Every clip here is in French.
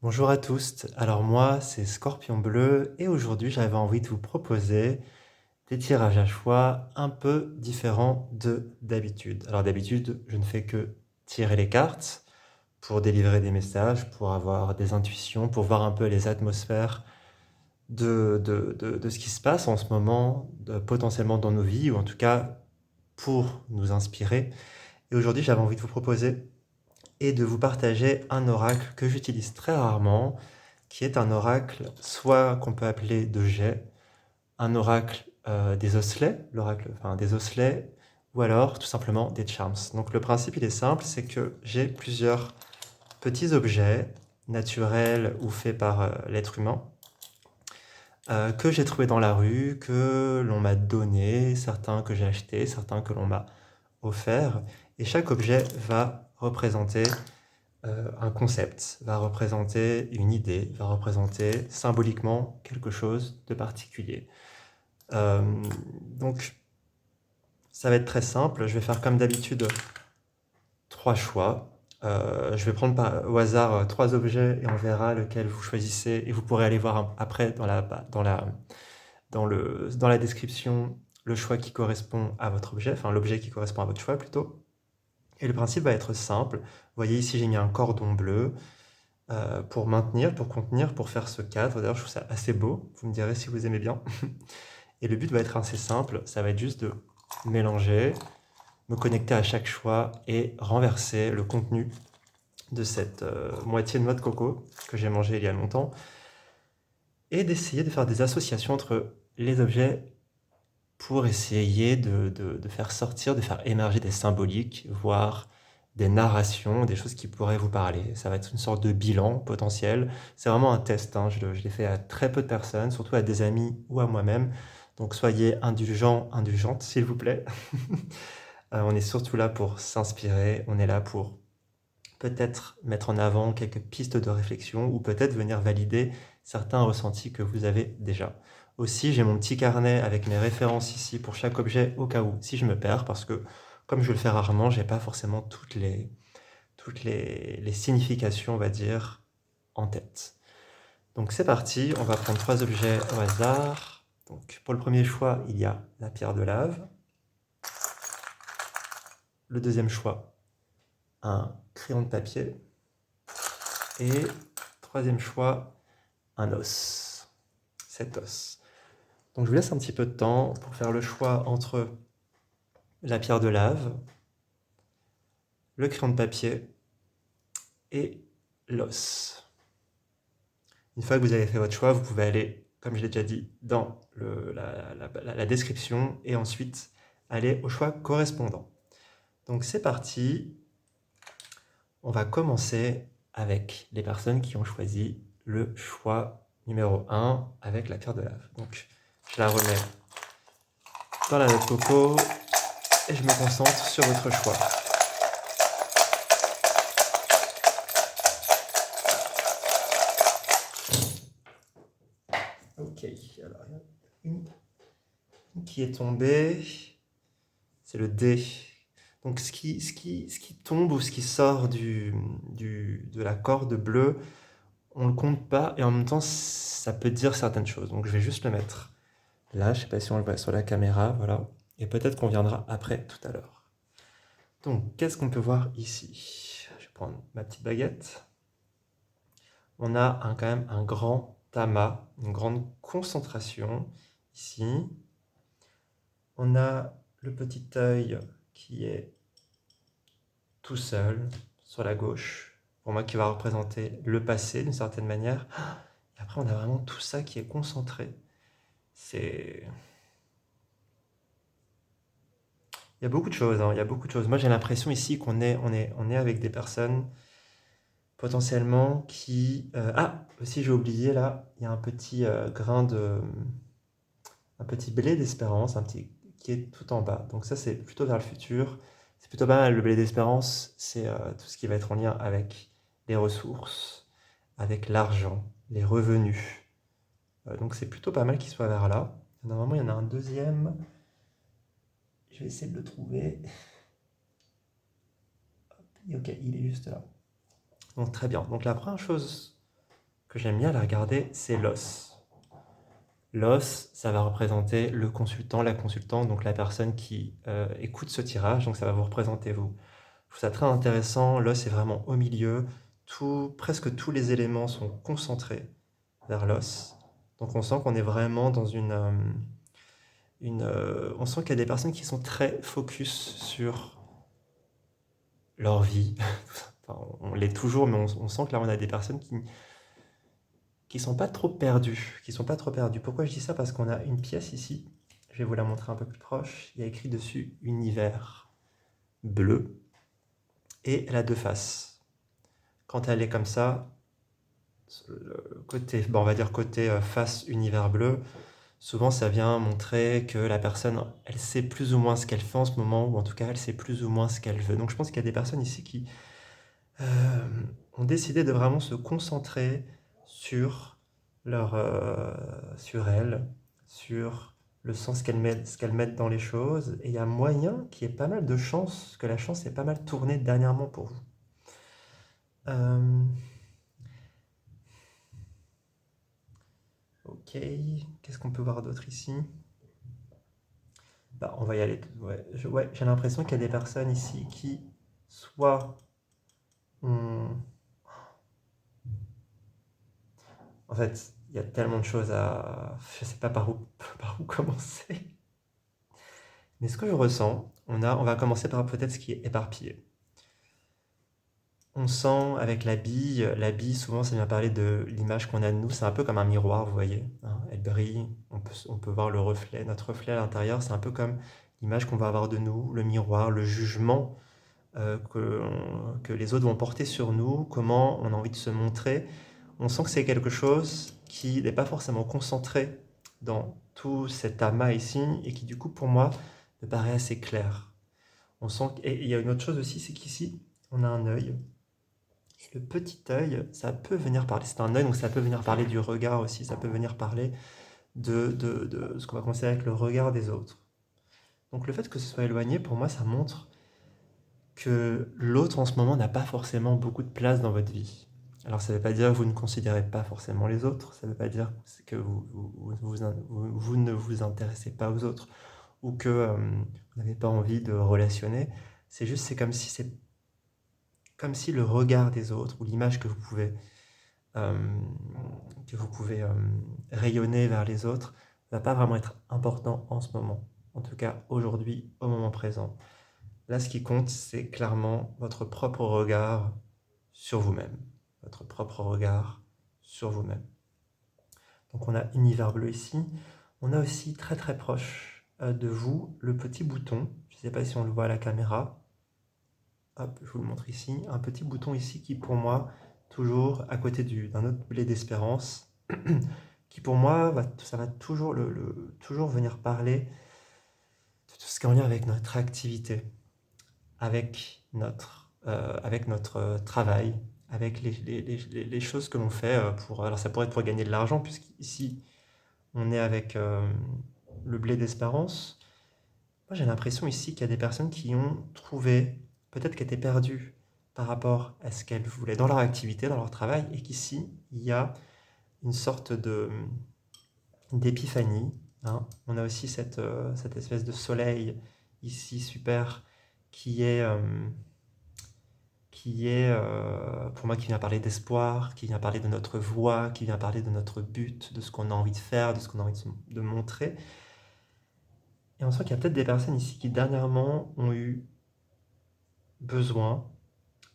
Bonjour à tous, alors moi c'est Scorpion Bleu et aujourd'hui j'avais envie de vous proposer des tirages à choix un peu différents de d'habitude. Alors d'habitude je ne fais que tirer les cartes pour délivrer des messages, pour avoir des intuitions, pour voir un peu les atmosphères de ce qui se passe en ce moment, potentiellement dans nos vies ou en tout cas pour nous inspirer. Et aujourd'hui j'avais envie de vous proposer et de vous partager un oracle que j'utilise très rarement, qui est un oracle soit qu'on peut appeler de jet, un oracle des osselets, l'oracle enfin, des osselets, ou alors tout simplement des charms. Donc le principe il est simple, c'est que j'ai plusieurs petits objets naturels ou faits par l'être humain, que j'ai trouvé dans la rue, que l'on m'a donné, certains que j'ai achetés, certains que l'on m'a offert, et chaque objet va représenter un concept, va représenter une idée, va représenter symboliquement quelque chose de particulier. Euh, donc, ça va être très simple. Je vais faire comme d'habitude trois choix. Je vais prendre au hasard trois objets et on verra lequel vous choisissez. Et vous pourrez aller voir après dans la description le choix qui correspond à votre objet, enfin l'objet qui correspond à votre choix plutôt. Et le principe va être simple. Vous voyez ici, j'ai mis un cordon bleu. Pour maintenir, pour contenir, pour faire ce cadre. D'ailleurs, je trouve ça assez beau. Vous me direz si vous aimez bien. Et le but va être assez simple. Ça va être juste de mélanger, me connecter à chaque choix et renverser le contenu de cette moitié de noix de coco que j'ai mangé il y a longtemps. Et d'essayer de faire des associations entre les objets pour essayer de faire sortir, de faire émerger des symboliques, voire des narrations, des choses qui pourraient vous parler. Ça va être une sorte de bilan potentiel. C'est vraiment un test, hein. Je l'ai fait à très peu de personnes, surtout à des amis ou à moi-même. Donc soyez indulgents, indulgentes, s'il vous plaît. On est surtout là pour s'inspirer, on est là pour peut-être mettre en avant quelques pistes de réflexion ou peut-être venir valider certains ressentis que vous avez déjà. Aussi, j'ai mon petit carnet avec mes références ici pour chaque objet au cas où, si je me perds, parce que comme je le fais rarement, j'ai pas forcément toutes les significations, on va dire, en tête. Donc c'est parti, on va prendre trois objets au hasard. Donc pour le premier choix, il y a la pierre de lave. Le deuxième choix, un crayon de papier. Et troisième choix, un os. Cet os. Donc je vous laisse un petit peu de temps pour faire le choix entre la pierre de lave, le crayon de papier et l'os. Une fois que vous avez fait votre choix, vous pouvez aller, comme je l'ai déjà dit, dans la description et ensuite aller au choix correspondant. Donc c'est parti. On va commencer avec les personnes qui ont choisi le choix numéro 1 avec la pierre de lave. Donc je la remets dans la noix de coco et je me concentre sur votre choix. Ok, alors une qui est tombée, c'est le D. Donc ce qui tombe ou ce qui sort de la corde bleue, on ne le compte pas et en même temps ça peut dire certaines choses. Donc je vais juste le mettre là, je ne sais pas si on le voit sur la caméra, voilà. Et peut-être qu'on viendra après tout à l'heure. Donc qu'est-ce qu'on peut voir ici? Je vais prendre ma petite baguette. On a quand même un grand amas, une grande concentration ici. On a le petit œil qui est tout seul sur la gauche, pour moi qui va représenter le passé d'une certaine manière. Et après, on a vraiment tout ça qui est concentré. C'est... Il y a beaucoup de choses, hein, il y a beaucoup de choses. Moi, j'ai l'impression ici qu'on est avec des personnes potentiellement qui... Ah, aussi j'ai oublié là, il y a un petit grain de... Un petit blé d'espérance, un petit qui est tout en bas. Donc ça, c'est plutôt vers le futur. C'est plutôt pas mal. Le blé d'espérance, c'est tout ce qui va être en lien avec les ressources, avec l'argent, les revenus. Donc c'est plutôt pas mal qu'il soit vers là. Normalement, il y en a un deuxième. Je vais essayer de le trouver. Ok, il est juste là. Donc très bien. Donc la première chose que j'aime bien la regarder, c'est l'os. L'os, ça va représenter le consultant, la consultante, donc la personne qui écoute ce tirage, donc ça va vous représenter vous. Je trouve ça très intéressant, l'os est vraiment au milieu, presque tous les éléments sont concentrés vers l'os. Donc on sent qu'on est vraiment dans on sent qu'il y a des personnes qui sont très focus sur leur vie. Enfin, on l'est toujours, mais on sent que là on a des personnes qui sont pas trop perdues, qui sont pas trop perdues. Pourquoi je dis ça? Parce qu'on a une pièce ici, je vais vous la montrer un peu plus proche, il y a écrit dessus univers bleu, et elle a deux faces. Quand elle est comme ça, côté, bon, on va dire côté face univers bleu, souvent ça vient montrer que la personne, elle sait plus ou moins ce qu'elle fait en ce moment, ou en tout cas elle sait plus ou moins ce qu'elle veut. Donc je pense qu'il y a des personnes ici qui ont décidé de vraiment se concentrer sur sur elles, sur le sens qu'elles mettent dans les choses. Et il y a moyen qu'il y ait pas mal de chance, que la chance ait pas mal tourné dernièrement pour vous. Euh, ok, qu'est-ce qu'on peut voir d'autre ici? Bah, on va y aller. Ouais, j'ai l'impression qu'il y a des personnes ici qui soit ont... En fait, il y a tellement de choses à... Je sais pas par où commencer. Mais ce que je ressens, on va commencer par peut-être ce qui est éparpillé. On sent avec la bille souvent ça vient parler de l'image qu'on a de nous, c'est un peu comme un miroir, vous voyez, hein, elle brille, on peut voir le reflet, notre reflet à l'intérieur, c'est un peu comme l'image qu'on va avoir de nous, le miroir, le jugement que les autres vont porter sur nous, comment on a envie de se montrer. On sent que c'est quelque chose qui n'est pas forcément concentré dans tout cet amas ici et qui du coup pour moi me paraît assez clair. On sent et il y a une autre chose aussi, c'est qu'ici on a un œil. Et le petit œil, ça peut venir parler, c'est un œil, donc ça peut venir parler du regard aussi, ça peut venir parler de ce qu'on va considérer avec le regard des autres. Donc le fait que ce soit éloigné, pour moi, ça montre que l'autre en ce moment n'a pas forcément beaucoup de place dans votre vie. Alors ça ne veut pas dire que vous ne considérez pas forcément les autres, ça ne veut pas dire que vous ne vous intéressez pas aux autres ou que vous n'avez pas envie de relationner. C'est juste, c'est comme si le regard des autres ou l'image euh, que vous pouvez rayonner vers les autres ne va pas vraiment être important en ce moment. En tout cas, aujourd'hui, au moment présent. Là, ce qui compte, c'est clairement votre propre regard sur vous-même. Votre propre regard sur vous-même. Donc on a univers bleu ici. On a aussi très très proche de vous le petit bouton. Je ne sais pas si on le voit à la caméra. Hop, je vous le montre ici. Un petit bouton ici qui pour moi, toujours à côté d'un autre blé d'espérance, qui pour moi, ça va toujours, toujours venir parler de tout ce qui est en lien avec notre activité, avec notre travail, avec les choses que l'on fait pour... Alors ça pourrait être pour gagner de l'argent, puisqu'ici, on est avec le blé d'espérance. Moi, j'ai l'impression ici qu'il y a des personnes qui ont trouvé, peut-être qu'elles étaient perdues par rapport à ce qu'elles voulaient dans leur activité, dans leur travail, et qu'ici, il y a une sorte d'épiphanie. Hein. On a aussi cette espèce de soleil ici, super, qui est, pour moi, qui vient parler d'espoir, qui vient parler de notre voie, qui vient parler de notre but, de ce qu'on a envie de faire, de ce qu'on a envie de montrer. Et on sent qu'il y a peut-être des personnes ici qui dernièrement ont eu besoin,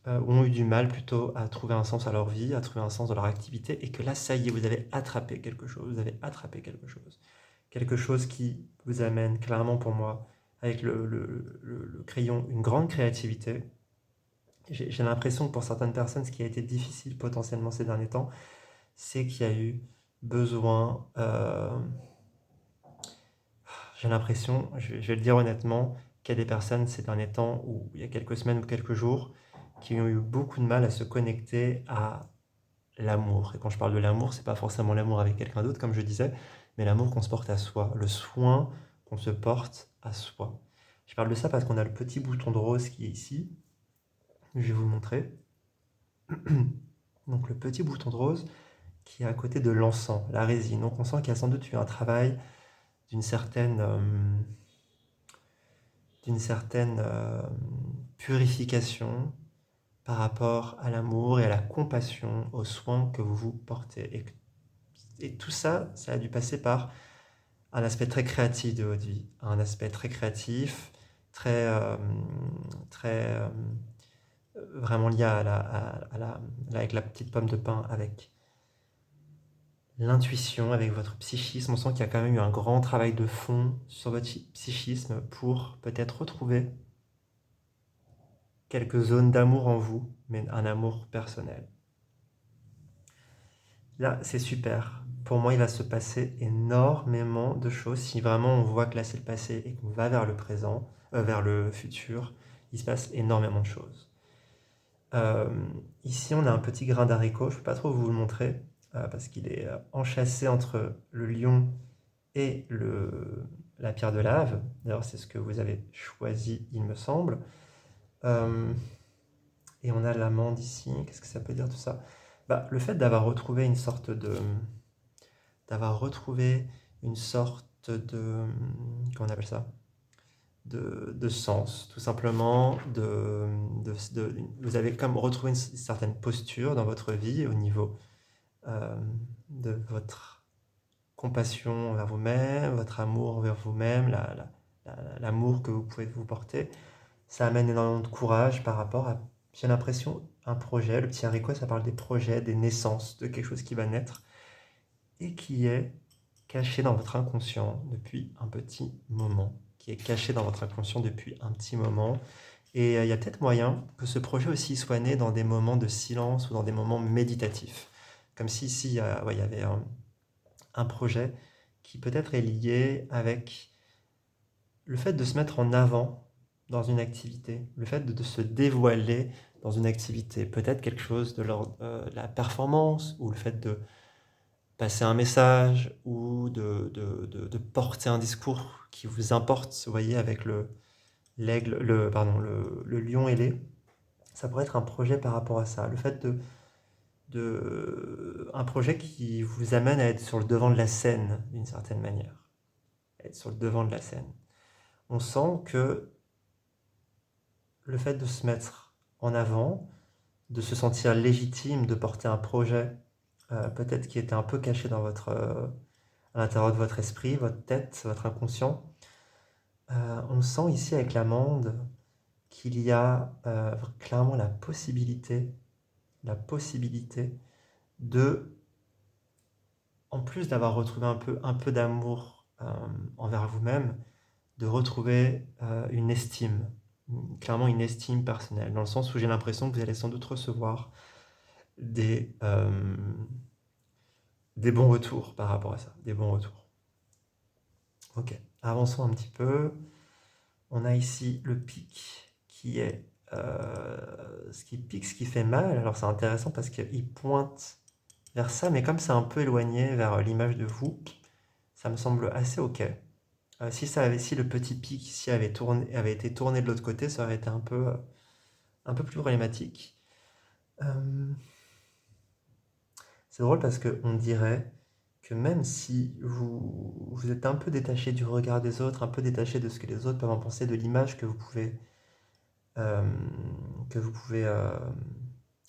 ou ont eu du mal plutôt à trouver un sens à leur vie, à trouver un sens dans leur activité, et que là, ça y est, vous avez attrapé quelque chose, vous avez attrapé quelque chose. Quelque chose qui vous amène clairement pour moi, avec le crayon, une grande créativité. J'ai l'impression que pour certaines personnes, ce qui a été difficile potentiellement ces derniers temps, c'est qu'il y a eu besoin, j'ai l'impression, je vais le dire honnêtement, qu'il y a des personnes ces derniers temps, ou il y a quelques semaines ou quelques jours, qui ont eu beaucoup de mal à se connecter à l'amour. Et quand je parle de l'amour, c'est pas forcément l'amour avec quelqu'un d'autre, comme je disais, mais l'amour qu'on se porte à soi, le soin qu'on se porte à soi. Je parle de ça parce qu'on a le petit bouton de rose qui est ici. Je vais vous le montrer. Donc le petit bouton de rose qui est à côté de l'encens, la résine. Donc on sent qu'il y a sans doute eu un travail d'une certaine, purification par rapport à l'amour et à la compassion, aux soins que vous vous portez. Et tout ça, ça a dû passer par un aspect très créatif de votre vie, un aspect très créatif, très, très vraiment lié avec la petite pomme de pin, avec l'intuition, avec votre psychisme. On sent qu'il y a quand même eu un grand travail de fond sur votre psychisme pour peut-être retrouver quelques zones d'amour en vous, mais un amour personnel. Là, c'est super. Pour moi, il va se passer énormément de choses. Si vraiment on voit que là, c'est le passé et qu'on va vers le présent, vers le futur, il se passe énormément de choses. Euh, Ici, on a un petit grain d'haricot. Je ne peux pas trop vous le montrer parce qu'il est enchâssé entre le lion et la pierre de lave. D'ailleurs, c'est ce que vous avez choisi, il me semble. Et on a l'amande ici. Qu'est-ce que ça peut dire tout ça? Le fait d'avoir retrouvé une sorte de... d'avoir retrouvé une sorte de... comment on appelle ça? De sens, tout simplement. Vous avez comme retrouvé une certaine posture dans votre vie au niveau euh, de votre compassion envers vous-même, votre amour envers vous-même, l'amour que vous pouvez vous porter. Ça amène énormément de courage par rapport à, j'ai l'impression, un projet. Le petit haricot, ça parle des projets, des naissances, de quelque chose qui va naître et qui est caché dans votre inconscient depuis un petit moment. Qui est caché dans votre inconscient depuis un petit moment. Et il y a peut-être moyen que ce projet aussi soit né dans des moments de silence ou dans des moments méditatifs. Comme si ici, il y avait un projet qui peut-être est lié avec le fait de se mettre en avant dans une activité, le fait de se dévoiler dans une activité, peut-être quelque chose de l'ordre de la performance ou le fait de passer un message ou de porter un discours qui vous importe, vous voyez, avec le lion ailé. Ça pourrait être un projet par rapport à ça, le fait un projet qui vous amène à être sur le devant de la scène d'une certaine manière, être sur le devant de la scène. On sent que le fait de se mettre en avant, de se sentir légitime, de porter un projet, peut-être qui était un peu caché dans à l'intérieur de votre esprit, votre tête, votre inconscient. On sent ici avec l'amande qu'il y a clairement la possibilité de, en plus d'avoir retrouvé un peu d'amour envers vous-même, de retrouver une estime, clairement une estime personnelle, dans le sens où j'ai l'impression que vous allez sans doute recevoir des, euh, des bons retours par rapport à ça, des bons retours. Ok, avançons un petit peu. On a ici le pic qui est ce qui pique, ce qui fait mal. Alors c'est intéressant parce qu'il pointe vers ça, mais comme c'est un peu éloigné vers l'image de vous, ça me semble assez ok. Si le petit pic ici avait été tourné de l'autre côté, ça aurait été un peu plus problématique. Euh, c'est drôle parce qu'on dirait que même si vous êtes un peu détaché du regard des autres, un peu détaché de ce que les autres peuvent en penser, de l'image euh, que vous pouvez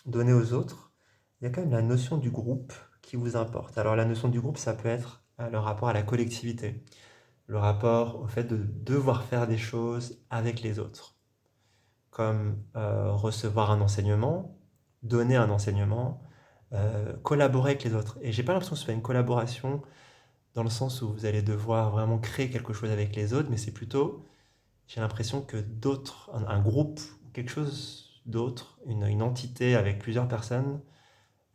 donner aux autres, il y a quand même la notion du groupe qui vous importe. Alors la notion du groupe, ça peut être le rapport à la collectivité, le rapport au fait de devoir faire des choses avec les autres, comme recevoir un enseignement, donner un enseignement, collaborer avec les autres. Et j'ai pas l'impression que ce soit une collaboration dans le sens où vous allez devoir vraiment créer quelque chose avec les autres, mais c'est plutôt, j'ai l'impression que un groupe, quelque chose d'autre, une entité avec plusieurs personnes,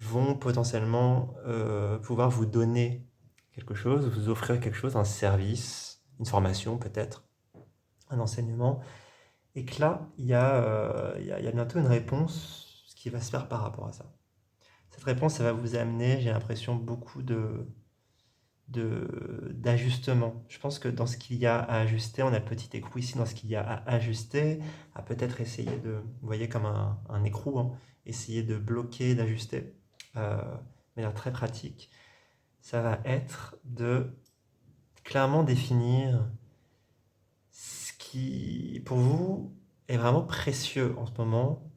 vont potentiellement pouvoir vous donner quelque chose, vous offrir quelque chose, un service, une formation peut-être, un enseignement, et que là, il y a bientôt une réponse qui va se faire par rapport à ça. Cette réponse, ça va vous amener, j'ai l'impression, beaucoup d'ajustements. Je pense que dans ce qu'il y a à ajuster, on a le petit écrou ici, dans ce qu'il y a à ajuster, à peut-être essayer vous voyez comme un écrou, hein, essayer de bloquer, d'ajuster. Euh, manière très pratique, ça va être de clairement définir ce qui, pour vous, est vraiment précieux en ce moment,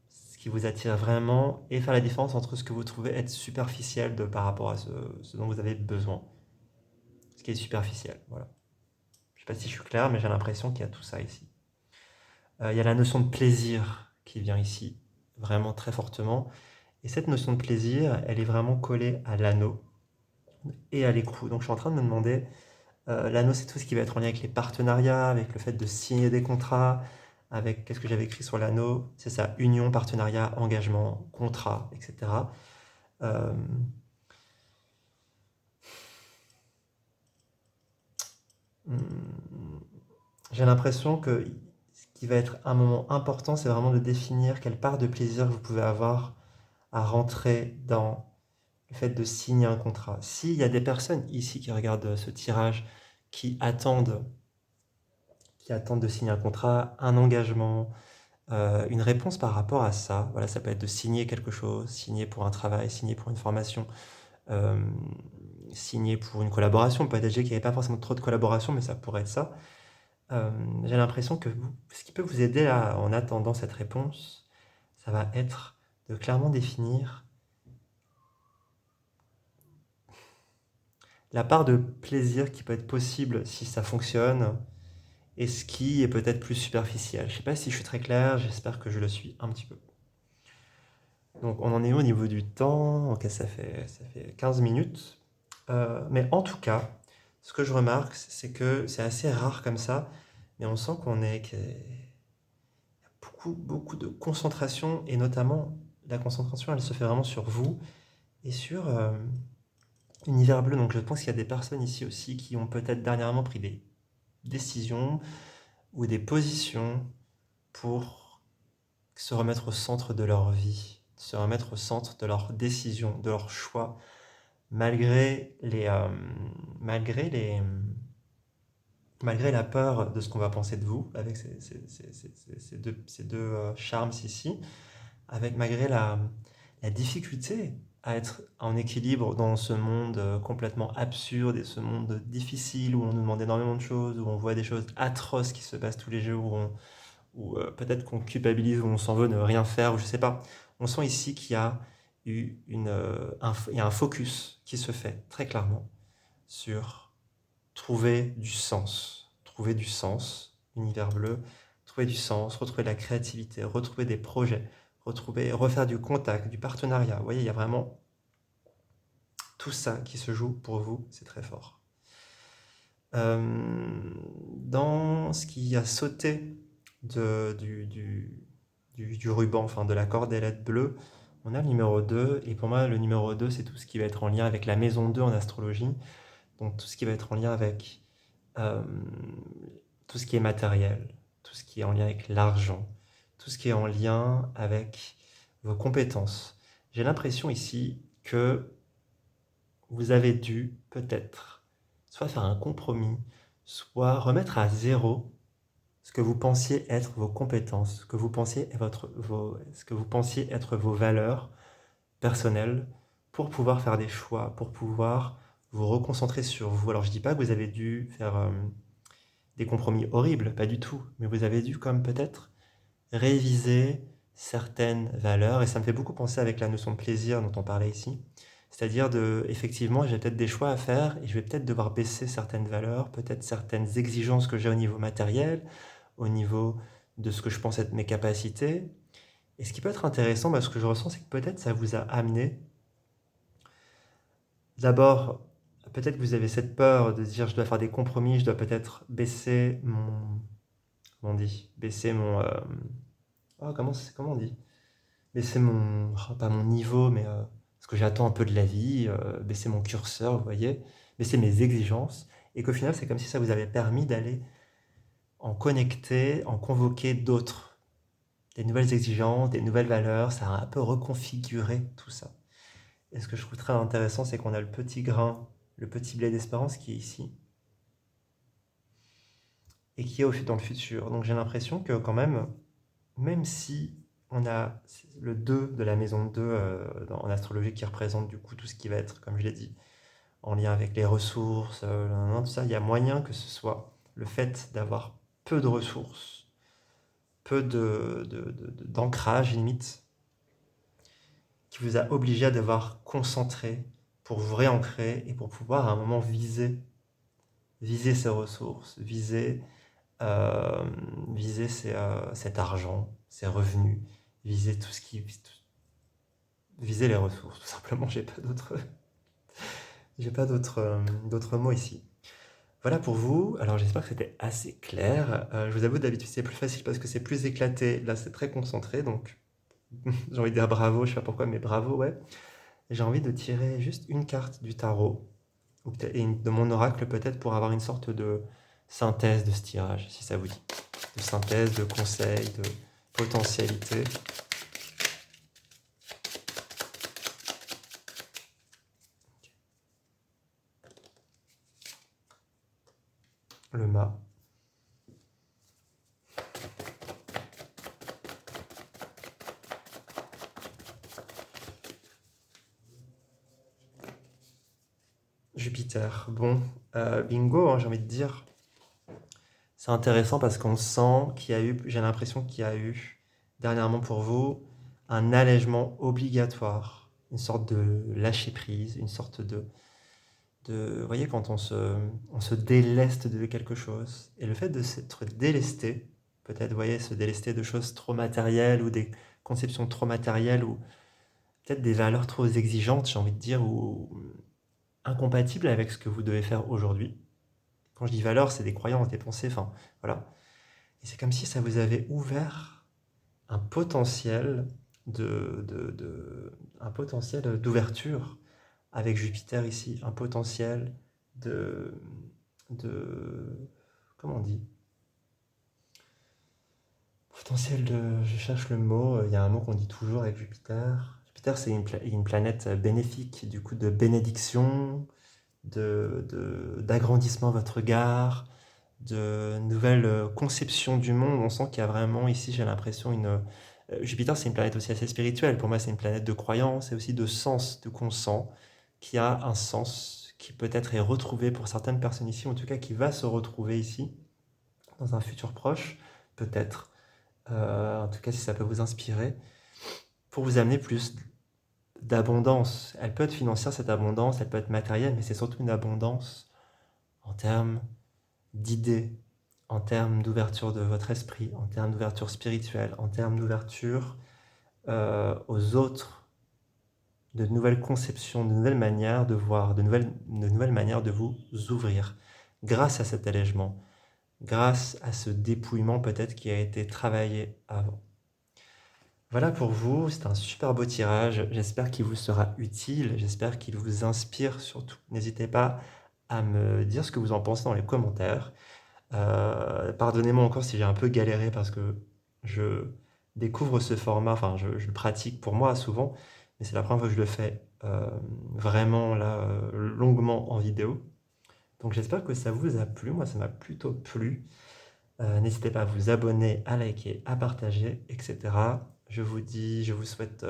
ce qui vous attire vraiment, et faire la différence entre ce que vous trouvez être superficiel par rapport à ce dont vous avez besoin. Ce qui est superficiel, voilà. Je ne sais pas si je suis clair, mais j'ai l'impression qu'il y a tout ça ici. Il y a la notion de plaisir qui vient ici, vraiment très fortement. Et cette notion de plaisir, elle est vraiment collée à l'anneau et à l'écrou. Donc je suis en train de me demander, l'anneau c'est tout ce qui va être en lien avec les partenariats, avec le fait de signer des contrats, avec, qu'est-ce que j'avais écrit sur l'anneau? C'est ça, union, partenariat, engagement, contrat, etc. Euh, hmm, j'ai l'impression que ce qui va être un moment important, c'est vraiment de définir quelle part de plaisir vous pouvez avoir à rentrer dans le fait de signer un contrat. S'il y a des personnes ici qui regardent ce tirage, qui attendent, qui attendent de signer un contrat, un engagement, une réponse par rapport à ça, voilà, ça peut être de signer quelque chose, signer pour un travail, signer pour une formation, euh, signer pour une collaboration, peut-être qu'il n'y avait pas forcément trop de collaboration, mais ça pourrait être ça. Euh, j'ai l'impression que ce qui peut vous aider là, en attendant cette réponse, ça va être de clairement définir la part de plaisir qui peut être possible si ça fonctionne et ce qui est peut-être plus superficiel. Je ne sais pas si je suis très clair, j'espère que je le suis un petit peu. Donc on en est où au niveau du temps? Ok, ça fait 15 minutes. Mais en tout cas, ce que je remarque, c'est que c'est assez rare comme ça, mais on sent qu'il y a beaucoup, beaucoup de concentration, et notamment la concentration, elle se fait vraiment sur vous et sur Univers Bleu. Donc je pense qu'il y a des personnes ici aussi qui ont peut-être dernièrement pris des décisions ou des positions pour se remettre au centre de leur vie, se remettre au centre de leurs décisions, de leurs choix, malgré malgré malgré la peur de ce qu'on va penser de vous, avec ces deux charmes ici, avec malgré la difficulté à être en équilibre dans ce monde complètement absurde et ce monde difficile où on nous demande énormément de choses, où on voit des choses atroces qui se passent tous les jours, ou peut-être qu'on culpabilise, ou on s'en veut de ne rien faire, ou je sais pas. On sent ici qu'il y a il y a un focus qui se fait très clairement sur trouver du sens, univers bleu, trouver du sens, retrouver de la créativité, retrouver des projets, refaire du contact, du partenariat. Vous voyez, il y a vraiment tout ça qui se joue pour vous, c'est très fort. Dans ce qui a sauté du ruban, enfin de la cordelette bleue, on a le numéro 2, et pour moi, le numéro 2, c'est tout ce qui va être en lien avec la maison 2 en astrologie, donc tout ce qui va être en lien avec euh, tout ce qui est matériel, tout ce qui est en lien avec l'argent, tout ce qui est en lien avec vos compétences. J'ai l'impression ici que vous avez dû peut-être soit faire un compromis, soit remettre à zéro ce que vous pensiez être vos compétences, ce que vous pensiez être vos valeurs personnelles pour pouvoir faire des choix, pour pouvoir vous reconcentrer sur vous. Alors je ne dis pas que vous avez dû faire des compromis horribles, pas du tout, mais vous avez dû comme peut-être réviser certaines valeurs, et ça me fait beaucoup penser avec la notion de plaisir dont on parlait ici. C'est-à-dire effectivement, j'ai peut-être des choix à faire et je vais peut-être devoir baisser certaines valeurs, peut-être certaines exigences que j'ai au niveau matériel, au niveau de ce que je pense être mes capacités. Et ce qui peut être intéressant, ce que je ressens, c'est que peut-être ça vous a amené, d'abord, peut-être que vous avez cette peur de dire je dois faire des compromis, je dois peut-être baisser comment on dit, baisser mon, comment on dit? Baisser mon, pas mon niveau, mais ce que j'attends un peu de la vie, baisser mon curseur, vous voyez, baisser mes exigences, et qu'au final, c'est comme si ça vous avait permis d'aller en connecter, en convoquer d'autres, des nouvelles exigences, des nouvelles valeurs, ça a un peu reconfiguré tout ça. Et ce que je trouve très intéressant, c'est qu'on a le petit grain, le petit blé d'espérance qui est ici, et qui est dans le futur. Donc j'ai l'impression que quand même si On a le 2 de la maison 2 en astrologie qui représente du coup tout ce qui va être, comme je l'ai dit, en lien avec les ressources, tout ça. Il y a moyen que ce soit le fait d'avoir peu de ressources, peu d'ancrage limite, qui vous a obligé à devoir concentrer pour vous réancrer et pour pouvoir à un moment viser ces ressources, euh, viser cet argent, ces revenus, viser tout ce qui... viser les ressources, tout simplement. J'ai pas d'autres mots ici. Voilà pour vous. Alors j'espère que c'était assez clair. Je vous avoue, d'habitude c'est plus facile parce que c'est plus éclaté. Là c'est très concentré, donc j'ai envie de dire bravo, je sais pas pourquoi, mais bravo, ouais. J'ai envie de tirer juste une carte du tarot, et de mon oracle peut-être pour avoir une sorte de synthèse de ce tirage, si ça vous dit. De synthèse, de conseil, de potentialité. Le mât. Jupiter. Bon, bingo, hein, j'ai envie de dire. C'est intéressant parce qu'on sent qu'il y a eu, j'ai l'impression qu'il y a eu, dernièrement pour vous, un allègement obligatoire, une sorte de lâcher prise, une sorte vous voyez, quand on se déleste de quelque chose, et le fait de s'être délesté, peut-être, vous voyez, se délester de choses trop matérielles ou des conceptions trop matérielles ou peut-être des valeurs trop exigeantes, j'ai envie de dire, ou incompatibles avec ce que vous devez faire aujourd'hui. Quand je dis valeurs, c'est des croyances, des pensées, enfin, voilà. Et c'est comme si ça vous avait ouvert un potentiel un potentiel d'ouverture avec Jupiter ici, un potentiel de, de comment on dit? Potentiel je cherche le mot, il y a un mot qu'on dit toujours avec Jupiter. Jupiter, c'est une planète bénéfique, du coup, de bénédiction, d'agrandissement de votre regard, de nouvelles conceptions du monde. On sent qu'il y a vraiment ici, j'ai l'impression, Jupiter, c'est une planète aussi assez spirituelle. Pour moi, c'est une planète de croyance et aussi de sens, de qu'on sent, qui a un sens qui peut-être est retrouvé pour certaines personnes ici, en tout cas qui va se retrouver ici, dans un futur proche, peut-être. En tout cas, si ça peut vous inspirer, pour vous amener plus d'abondance. Elle peut être financière, cette abondance, elle peut être matérielle, mais c'est surtout une abondance en termes d'idées, en termes d'ouverture de votre esprit, en termes d'ouverture spirituelle, en termes d'ouverture aux autres, de nouvelles conceptions, de nouvelles manières de voir, de nouvelles manières de vous ouvrir, grâce à cet allègement, grâce à ce dépouillement peut-être qui a été travaillé avant. Voilà pour vous, c'est un super beau tirage, j'espère qu'il vous sera utile, j'espère qu'il vous inspire surtout. N'hésitez pas à me dire ce que vous en pensez dans les commentaires. Pardonnez-moi encore si j'ai un peu galéré parce que je découvre ce format, enfin je le pratique pour moi souvent, mais c'est la première fois que je le fais vraiment là longuement en vidéo. Donc j'espère que ça vous a plu, moi ça m'a plutôt plu. N'hésitez pas à vous abonner, à liker, à partager, etc. Je vous souhaite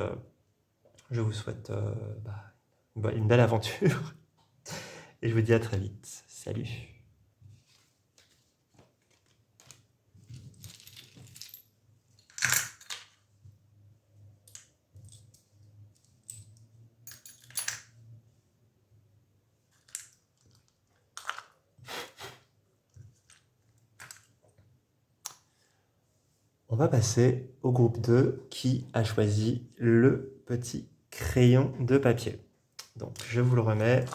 une belle aventure et je vous dis à très vite. Salut! On va passer au groupe 2 qui a choisi le petit crayon de papier. Donc je vous le remets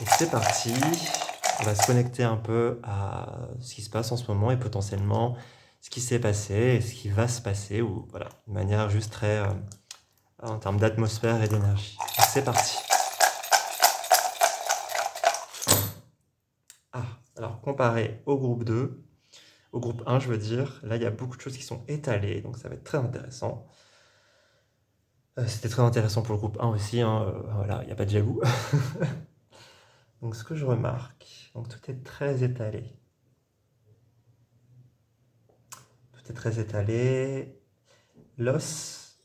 et c'est parti. On va se connecter un peu à ce qui se passe en ce moment et potentiellement ce qui s'est passé et ce qui va se passer, ou voilà, de manière juste très en termes d'atmosphère et d'énergie. C'est parti. Ah, alors comparé au groupe 2, au groupe 1 je veux dire, là il y a beaucoup de choses qui sont étalées, donc ça va être très intéressant. C'était très intéressant pour le groupe 1 aussi, hein, voilà, il n'y a pas de jaloux. Donc ce que je remarque, donc tout est très étalé. Tout est très étalé. l'os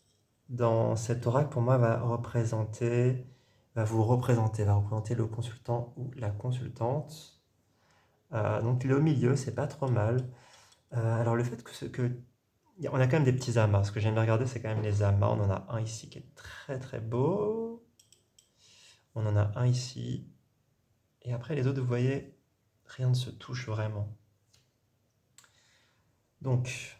dans cet oracle, pour moi, va représenter le consultant ou la consultante. Donc il est au milieu, c'est pas trop mal. Alors le fait on a quand même des petits amas. Ce que j'aime bien regarder, c'est quand même les amas. On en a un ici qui est très très beau. On en a un ici. Et après les autres, vous voyez, rien ne se touche vraiment. Donc,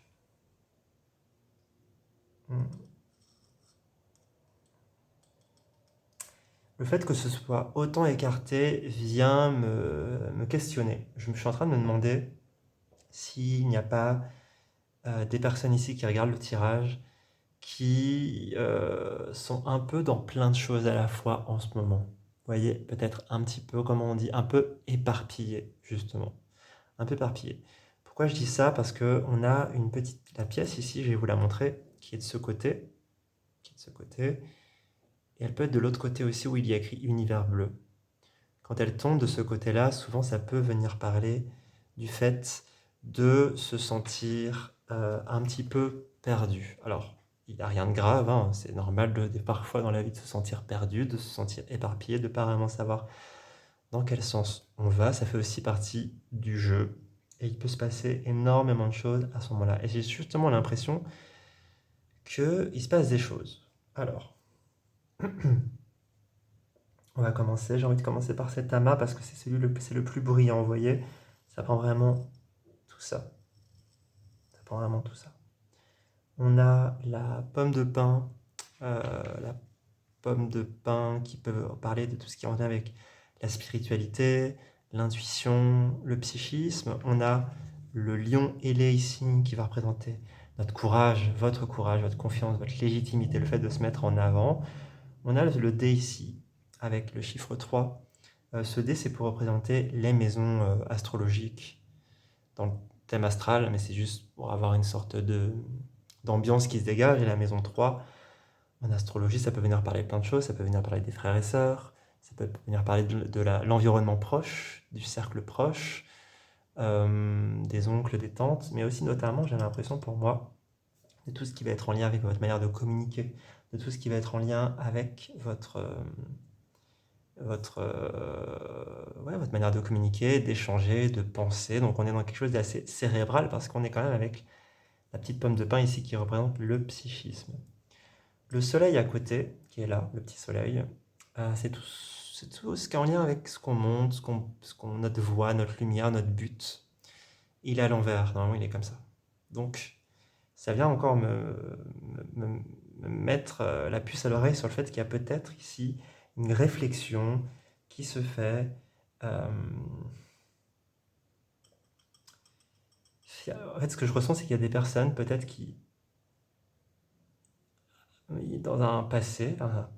le fait que ce soit autant écarté vient me questionner. Je suis en train de me demander s'il n'y a pas des personnes ici qui regardent le tirage qui sont un peu dans plein de choses à la fois en ce moment. Vous voyez, peut-être un petit peu, comment on dit, un peu éparpillé, justement. Un peu éparpillé. Pourquoi je dis ça? Parce que on a la pièce ici, je vais vous la montrer, qui est de ce côté, et elle peut être de l'autre côté aussi où il y a écrit univers bleu. Quand elle tombe de ce côté-là, souvent ça peut venir parler du fait de se sentir un petit peu perdu. Alors, il n'y a rien de grave, hein, c'est normal parfois dans la vie de se sentir perdu, de se sentir éparpillé, de ne pas vraiment savoir dans quel sens on va. Ça fait aussi partie du jeu. Et il peut se passer énormément de choses à ce moment-là. Et j'ai justement l'impression qu'il se passe des choses. Alors, on va commencer. J'ai envie de commencer par cet amas parce que c'est le plus brillant, vous voyez. Ça prend vraiment tout ça. Ça prend vraiment tout ça. On a la pomme de pin, la pomme de pin qui peut parler de tout ce qui est en lien avec la spiritualité, l'intuition, le psychisme. On a le lion ailé ici qui va représenter notre courage, votre confiance, votre légitimité, le fait de se mettre en avant. On a le dé ici avec le chiffre 3. Ce dé, c'est pour représenter les maisons astrologiques dans le thème astral, mais c'est juste pour avoir une sorte d'ambiance qui se dégage. Et la maison 3, en astrologie, ça peut venir parler de plein de choses. Ça peut venir parler des frères et sœurs, ça peut venir parler de l'environnement proche, du cercle proche, des oncles, des tantes, mais aussi notamment, j'ai l'impression pour moi, de tout ce qui va être en lien avec votre manière de communiquer, de tout ce qui va être en lien avec votre manière de communiquer, d'échanger, de penser. Donc on est dans quelque chose d'assez cérébral parce qu'on est quand même avec la petite pomme de pin ici qui représente le psychisme. Le soleil à côté, qui est là, le petit soleil, c'est tout ce qui est en lien avec ce qu'on monte, notre voix, notre lumière, notre but. Il est à l'envers, normalement il est comme ça. Donc ça vient encore me mettre la puce à l'oreille sur le fait qu'il y a peut-être ici une réflexion qui se fait. En fait, ce que je ressens, c'est qu'il y a des personnes peut-être qui, dans un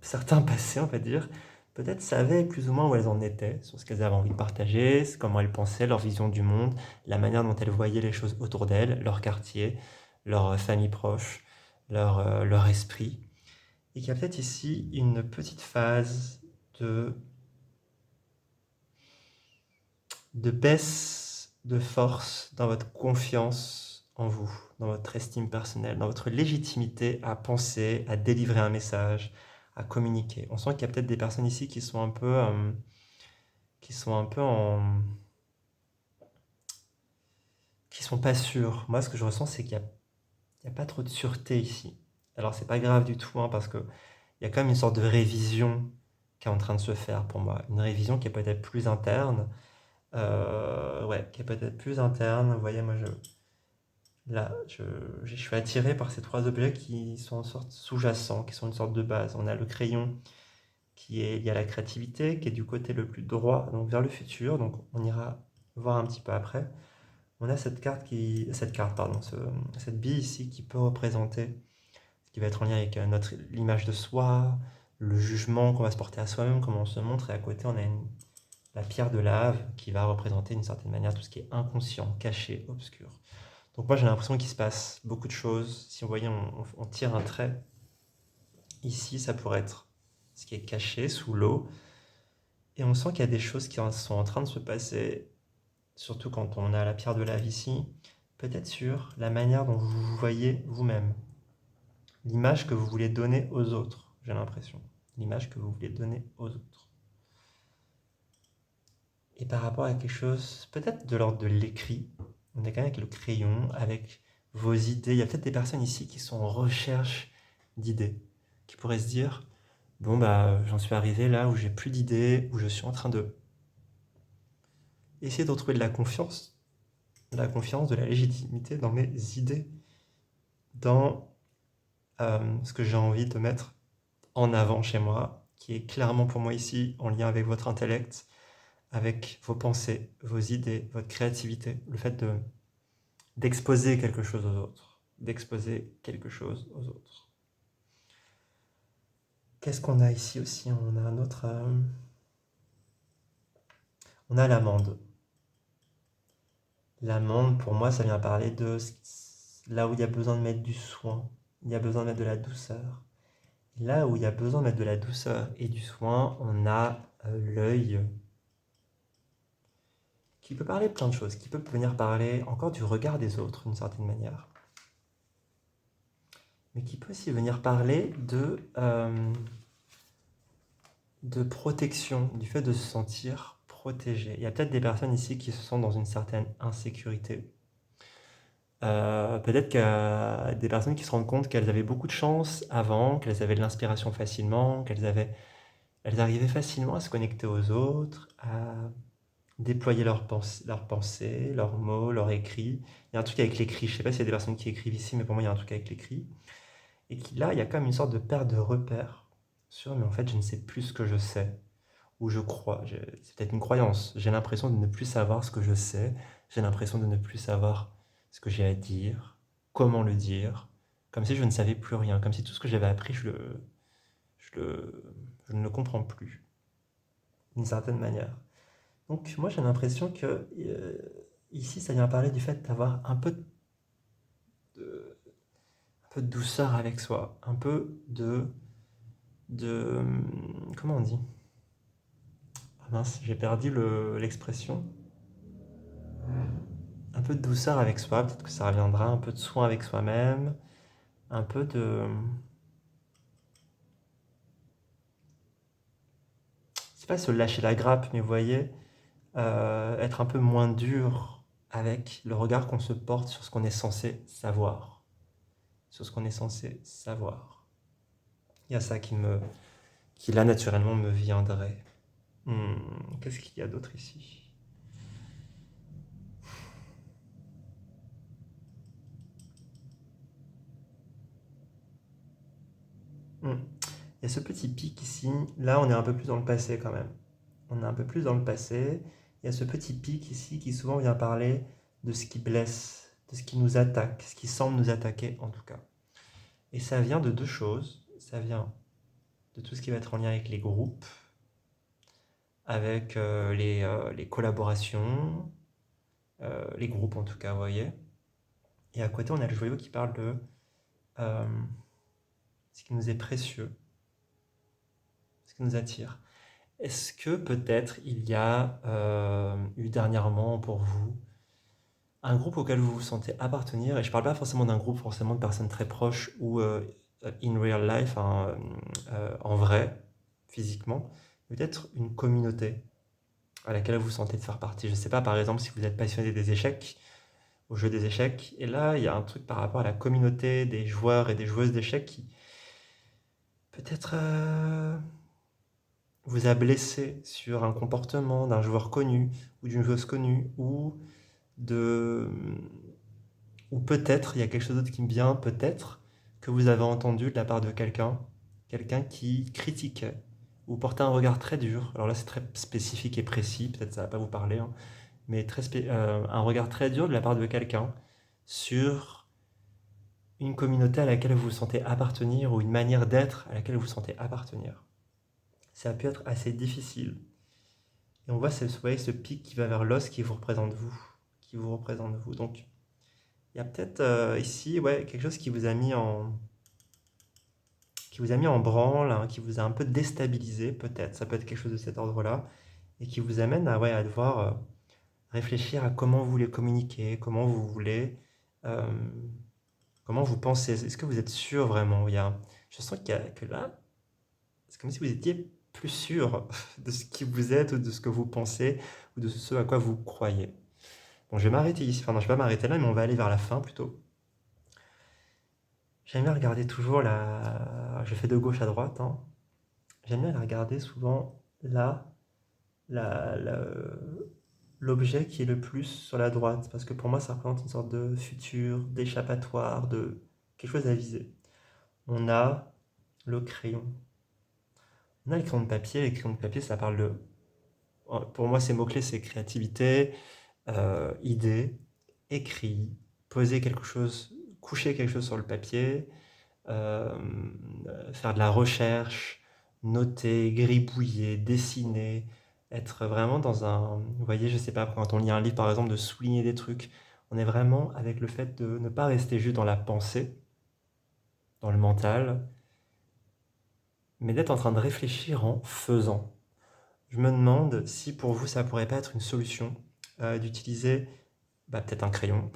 certain passé, on va dire, peut-être savaient plus ou moins où elles en étaient, sur ce qu'elles avaient envie de partager, comment elles pensaient, leur vision du monde, la manière dont elles voyaient les choses autour d'elles, leur quartier, leur famille proche, leur esprit. Et qu'il y a peut-être ici une petite phase de baisse de force dans votre confiance en vous, dans votre estime personnelle, dans votre légitimité à penser, à délivrer un message, à communiquer. On sent qu'il y a peut-être des personnes ici qui sont un peu qui sont pas sûres. Moi, ce que je ressens, c'est qu'il y a pas trop de sûreté ici. Alors, c'est pas grave du tout, hein, parce que il y a quand même une sorte de révision qui est en train de se faire pour moi. Une révision qui est peut-être plus interne, qui est peut-être plus interne. Vous voyez, moi, je suis attiré par ces trois objets qui sont en sorte sous-jacents, qui sont une sorte de base. On a le crayon qui est lié à la créativité, qui est du côté le plus droit, donc vers le futur. Donc, on ira voir un petit peu après. On a cette bille ici qui peut représenter ce qui va être en lien avec l'image de soi, le jugement qu'on va se porter à soi-même, comment on se montre. Et à côté, on a la pierre de lave qui va représenter d'une certaine manière tout ce qui est inconscient, caché, obscur. Donc moi j'ai l'impression qu'il se passe beaucoup de choses. Si vous voyez, on tire un trait. Ici, ça pourrait être ce qui est caché sous l'eau. Et on sent qu'il y a des choses qui sont en train de se passer, surtout quand on a la pierre de lave ici, peut-être sur la manière dont vous vous voyez vous-même. l'image que vous voulez donner aux autres, j'ai l'impression. L'image que vous voulez donner aux autres. Et par rapport à quelque chose, peut-être de l'ordre de l'écrit, on est quand même avec le crayon, avec vos idées. Il y a peut-être des personnes ici qui sont en recherche d'idées, qui pourraient se dire, bon bah j'en suis arrivé là où j'ai plus d'idées, où je suis en train de essayer de retrouver de la confiance, de la légitimité dans mes idées, dans ce que j'ai envie de mettre en avant chez moi, qui est clairement pour moi ici en lien avec votre intellect, avec vos pensées, vos idées, votre créativité, le fait d'exposer quelque chose aux autres, d'exposer quelque chose aux autres. Qu'est-ce qu'on a ici aussi? On a un autre... on a l'amande. L'amande, pour moi, ça vient parler de là où il y a besoin de mettre du soin, il y a besoin de mettre de la douceur. Là où il y a besoin de mettre de la douceur et du soin, on a l'œil qui peut parler de plein de choses, qui peut venir parler encore du regard des autres d'une certaine manière, mais qui peut aussi venir parler de protection, du fait de se sentir protégé. Il y a peut-être des personnes ici qui se sentent dans une certaine insécurité. Peut-être qu'il y a des personnes qui se rendent compte qu'elles avaient beaucoup de chance avant, qu'elles avaient de l'inspiration facilement, elles arrivaient facilement à se connecter aux autres, à déployer leurs pensées, leurs mots, leurs écrits. Il y a un truc avec l'écrit, je ne sais pas s'il y a des personnes qui écrivent ici, mais pour moi il y a un truc avec l'écrit. Et là, il y a comme une sorte de perte de repère sur, mais en fait je ne sais plus ce que je sais, ou je crois, c'est peut-être une croyance, j'ai l'impression de ne plus savoir ce que je sais, j'ai l'impression de ne plus savoir ce que j'ai à dire, comment le dire, comme si je ne savais plus rien, comme si tout ce que j'avais appris, je ne le comprends plus, d'une certaine manière. Donc moi j'ai l'impression que ici ça vient parler du fait d'avoir un peu de douceur avec soi, un peu de comment on dit? Ah mince, j'ai perdu l'expression. Un peu de douceur avec soi, peut-être que ça reviendra, un peu de soin avec soi-même, un peu de... C'est pas se lâcher la grappe, mais vous voyez, être un peu moins dur avec le regard qu'on se porte sur ce qu'on est censé savoir. Sur ce qu'on est censé savoir. Il y a ça qui là naturellement me viendrait. Qu'est-ce qu'il y a d'autre ici? Hmm. Il y a ce petit pic ici. Là, on est un peu plus dans le passé quand même. On est un peu plus dans le passé. Il y a ce petit pic ici qui souvent vient parler de ce qui blesse, de ce qui nous attaque, ce qui semble nous attaquer en tout cas. Et ça vient de deux choses. Ça vient de tout ce qui va être en lien avec les groupes, avec les collaborations, les groupes en tout cas, vous voyez. Et à côté, on a le joyau qui parle de euh, ce qui nous est précieux, ce qui nous attire. Est-ce que peut-être il y a eu dernièrement pour vous un groupe auquel vous vous sentez appartenir, et je ne parle pas forcément d'un groupe forcément de personnes très proches ou in real life, hein, en vrai, physiquement, peut-être une communauté à laquelle vous sentez de faire partie. Je ne sais pas, par exemple, si vous êtes passionné des échecs, au jeu des échecs, et là, il y a un truc par rapport à la communauté des joueurs et des joueuses d'échecs qui peut-être vous a blessé sur un comportement d'un joueur connu ou d'une joueuse connue, de ou peut-être, il y a quelque chose d'autre qui me vient, peut-être que vous avez entendu de la part de quelqu'un qui critiquait ou portait un regard très dur. Alors là, c'est très spécifique et précis, peut-être ça va pas vous parler, hein, mais un regard très dur de la part de quelqu'un sur une communauté à laquelle vous vous sentez appartenir ou une manière d'être à laquelle vous vous sentez appartenir. Ça a pu être assez difficile. Et on voit vous voyez, ce pic qui va vers l'os qui vous représente vous, qui vous représente vous. Donc, il y a peut-être ici ouais, quelque chose qui vous a mis en branle, hein, qui vous a un peu déstabilisé, peut-être. Ça peut être quelque chose de cet ordre-là, et qui vous amène à, ouais, à devoir réfléchir à comment vous voulez communiquer, euh, Comment vous pensez? Est-ce que vous êtes sûr vraiment? Je sens que là, c'est comme si vous étiez plus sûr de ce qui vous êtes ou de ce que vous pensez ou de ce à quoi vous croyez. Bon, je vais m'arrêter ici. Enfin, non, je vais pas m'arrêter là, mais on va aller vers la fin plutôt. J'aime bien regarder toujours la... Je fais de gauche à droite, hein. J'aime bien la regarder souvent là, la- la- l'objet qui est le plus sur la droite, parce que pour moi, ça représente une sorte de futur, d'échappatoire, de quelque chose à viser. On a le crayon. On a le crayon de papier. Les crayons de papier, ça parle de... Pour moi, ces mots-clés, c'est créativité, idée, écrit, poser quelque chose, coucher quelque chose sur le papier, euh, faire de la recherche, noter, gribouiller, dessiner, être vraiment dans un... Vous voyez, je sais pas, quand on lit un livre par exemple, de souligner des trucs, on est vraiment avec le fait de ne pas rester juste dans la pensée, dans le mental, mais d'être en train de réfléchir en faisant. Je me demande si pour vous ça pourrait pas être une solution d'utiliser peut-être un crayon,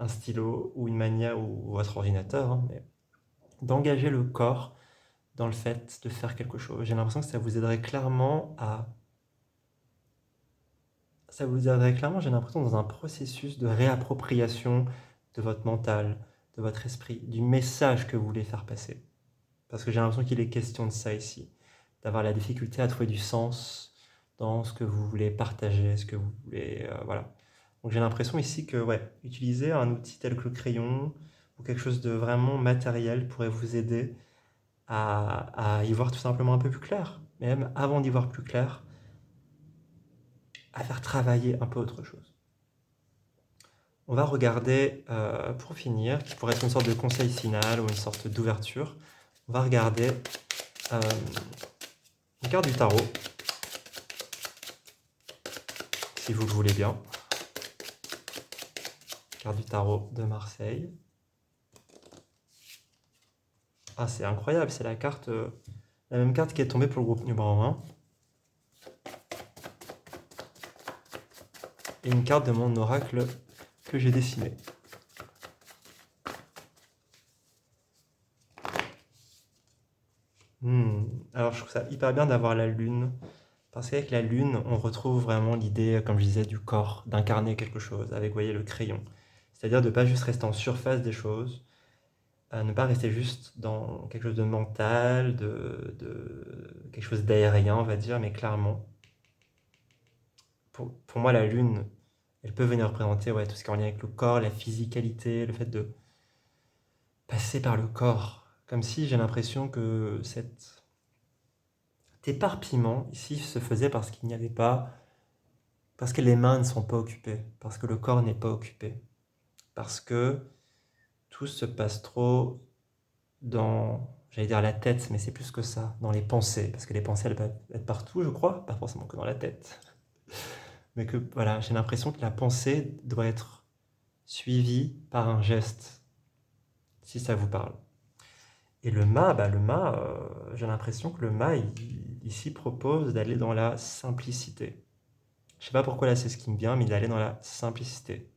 un stylo ou une manière ou votre ordinateur, hein, mais d'engager le corps dans le fait de faire quelque chose. J'ai l'impression que ça vous aiderait clairement à... Ça vous aiderait clairement, j'ai l'impression, dans un processus de réappropriation de votre mental, de votre esprit, du message que vous voulez faire passer. Parce que j'ai l'impression qu'il est question de ça ici. D'avoir la difficulté à trouver du sens dans ce que vous voulez partager, ce que vous voulez... voilà. Donc j'ai l'impression ici que, ouais, utiliser un outil tel que le crayon ou quelque chose de vraiment matériel pourrait vous aider à y voir tout simplement un peu plus clair. Mais même avant d'y voir plus clair, à faire travailler un peu autre chose. On va regarder, pour finir, qui pourrait être une sorte de conseil final ou une sorte d'ouverture, on va regarder euh, une carte du tarot, si vous le voulez bien. Carte du tarot de Marseille. Ah, c'est incroyable, c'est la même carte qui est tombée pour le groupe numéro 1. Et une carte de mon oracle que j'ai dessiné. Alors je trouve ça hyper bien d'avoir la lune, parce qu'avec la lune, on retrouve vraiment l'idée, comme je disais, du corps, d'incarner quelque chose, avec, vous voyez, le crayon. C'est-à-dire de ne pas juste rester en surface des choses, ne pas rester juste dans quelque chose de mental, quelque chose d'aérien, on va dire, mais clairement, pour moi, la lune, elle peut venir représenter, ouais, tout ce qui est en lien avec le corps, la physicalité, le fait de passer par le corps. Comme si j'ai l'impression que cet éparpillement ici se faisait parce qu'il n'y avait pas, parce que les mains ne sont pas occupées, parce que le corps n'est pas occupé, parce que tout se passe trop dans, j'allais dire la tête, mais c'est plus que ça, dans les pensées, parce que les pensées, elles peuvent être partout, je crois, pas forcément que dans la tête. Mais que, voilà, j'ai l'impression que la pensée doit être suivie par un geste, si ça vous parle. Et j'ai l'impression que le mât, ici, propose d'aller dans la simplicité. Je sais pas pourquoi là c'est ce qui me vient, mais d'aller dans la simplicité.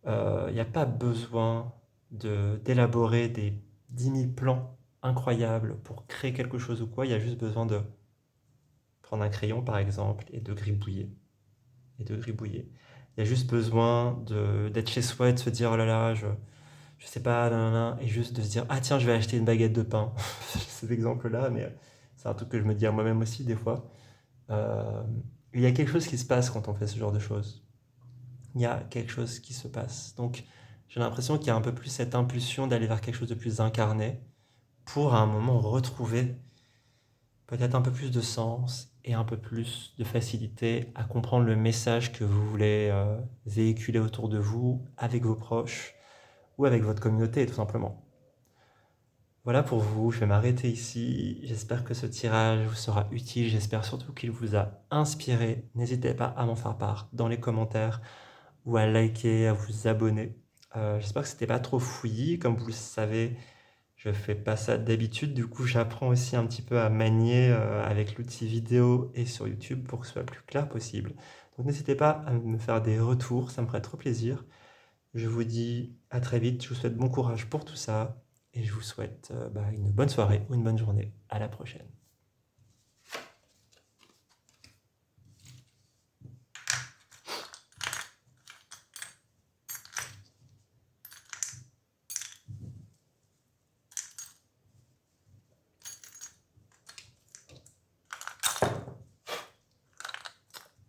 Il n'y a pas besoin d'élaborer des 10 000 plans incroyables pour créer quelque chose ou quoi. Il y a juste besoin de prendre un crayon par exemple et de gribouiller. Et de gribouiller. Il y a juste besoin d'être chez soi et de se dire oh là là, je sais pas, nanana, et juste de se dire ah tiens, je vais acheter une baguette de pain. Cet exemple-là, mais c'est un truc que je me dis à moi-même aussi des fois. Euh, il y a quelque chose qui se passe quand on fait ce genre de choses. Il y a quelque chose qui se passe. Donc j'ai l'impression qu'il y a un peu plus cette impulsion d'aller vers quelque chose de plus incarné pour à un moment retrouver peut-être un peu plus de sens et un peu plus de facilité à comprendre le message que vous voulez véhiculer autour de vous, avec vos proches ou avec votre communauté tout simplement. Voilà pour vous, je vais m'arrêter ici. J'espère que ce tirage vous sera utile, j'espère surtout qu'il vous a inspiré. N'hésitez pas à m'en faire part dans les commentaires ou à liker, à vous abonner. J'espère que c'était pas trop fouillis, comme vous le savez, je fais pas ça d'habitude, du coup j'apprends aussi un petit peu à manier avec l'outil vidéo et sur YouTube pour que ce soit le plus clair possible. Donc n'hésitez pas à me faire des retours, ça me ferait trop plaisir. Je vous dis à très vite, je vous souhaite bon courage pour tout ça et je vous souhaite une bonne soirée ou une bonne journée. À la prochaine.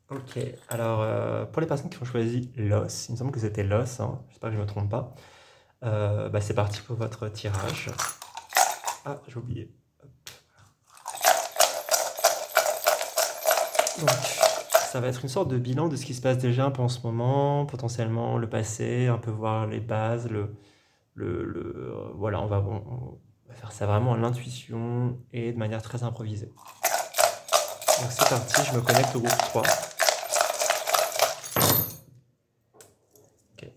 Ok, alors pour les personnes qui ont choisi l'os, il me semble que c'était l'os, hein, j'espère que je ne me trompe pas. C'est parti pour votre tirage. Ah, j'ai oublié. Donc, ça va être une sorte de bilan de ce qui se passe déjà un peu en ce moment, potentiellement le passé, un peu voir les bases, voilà, on va faire ça vraiment à l'intuition et de manière très improvisée. Donc c'est parti, je me connecte au groupe 3. Ok.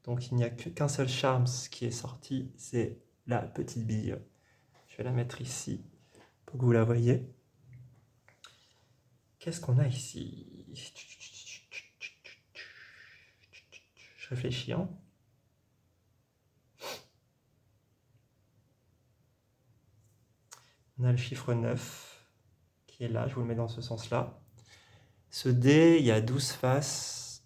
Donc il n'y a qu'un seul charme qui est sorti, c'est la petite bille. Je vais la mettre ici pour que vous la voyez. Qu'est-ce qu'on a ici? Je réfléchis, hein. On a le chiffre 9 qui est là, je vous le mets dans ce sens-là. Ce dé, il y a 12 faces.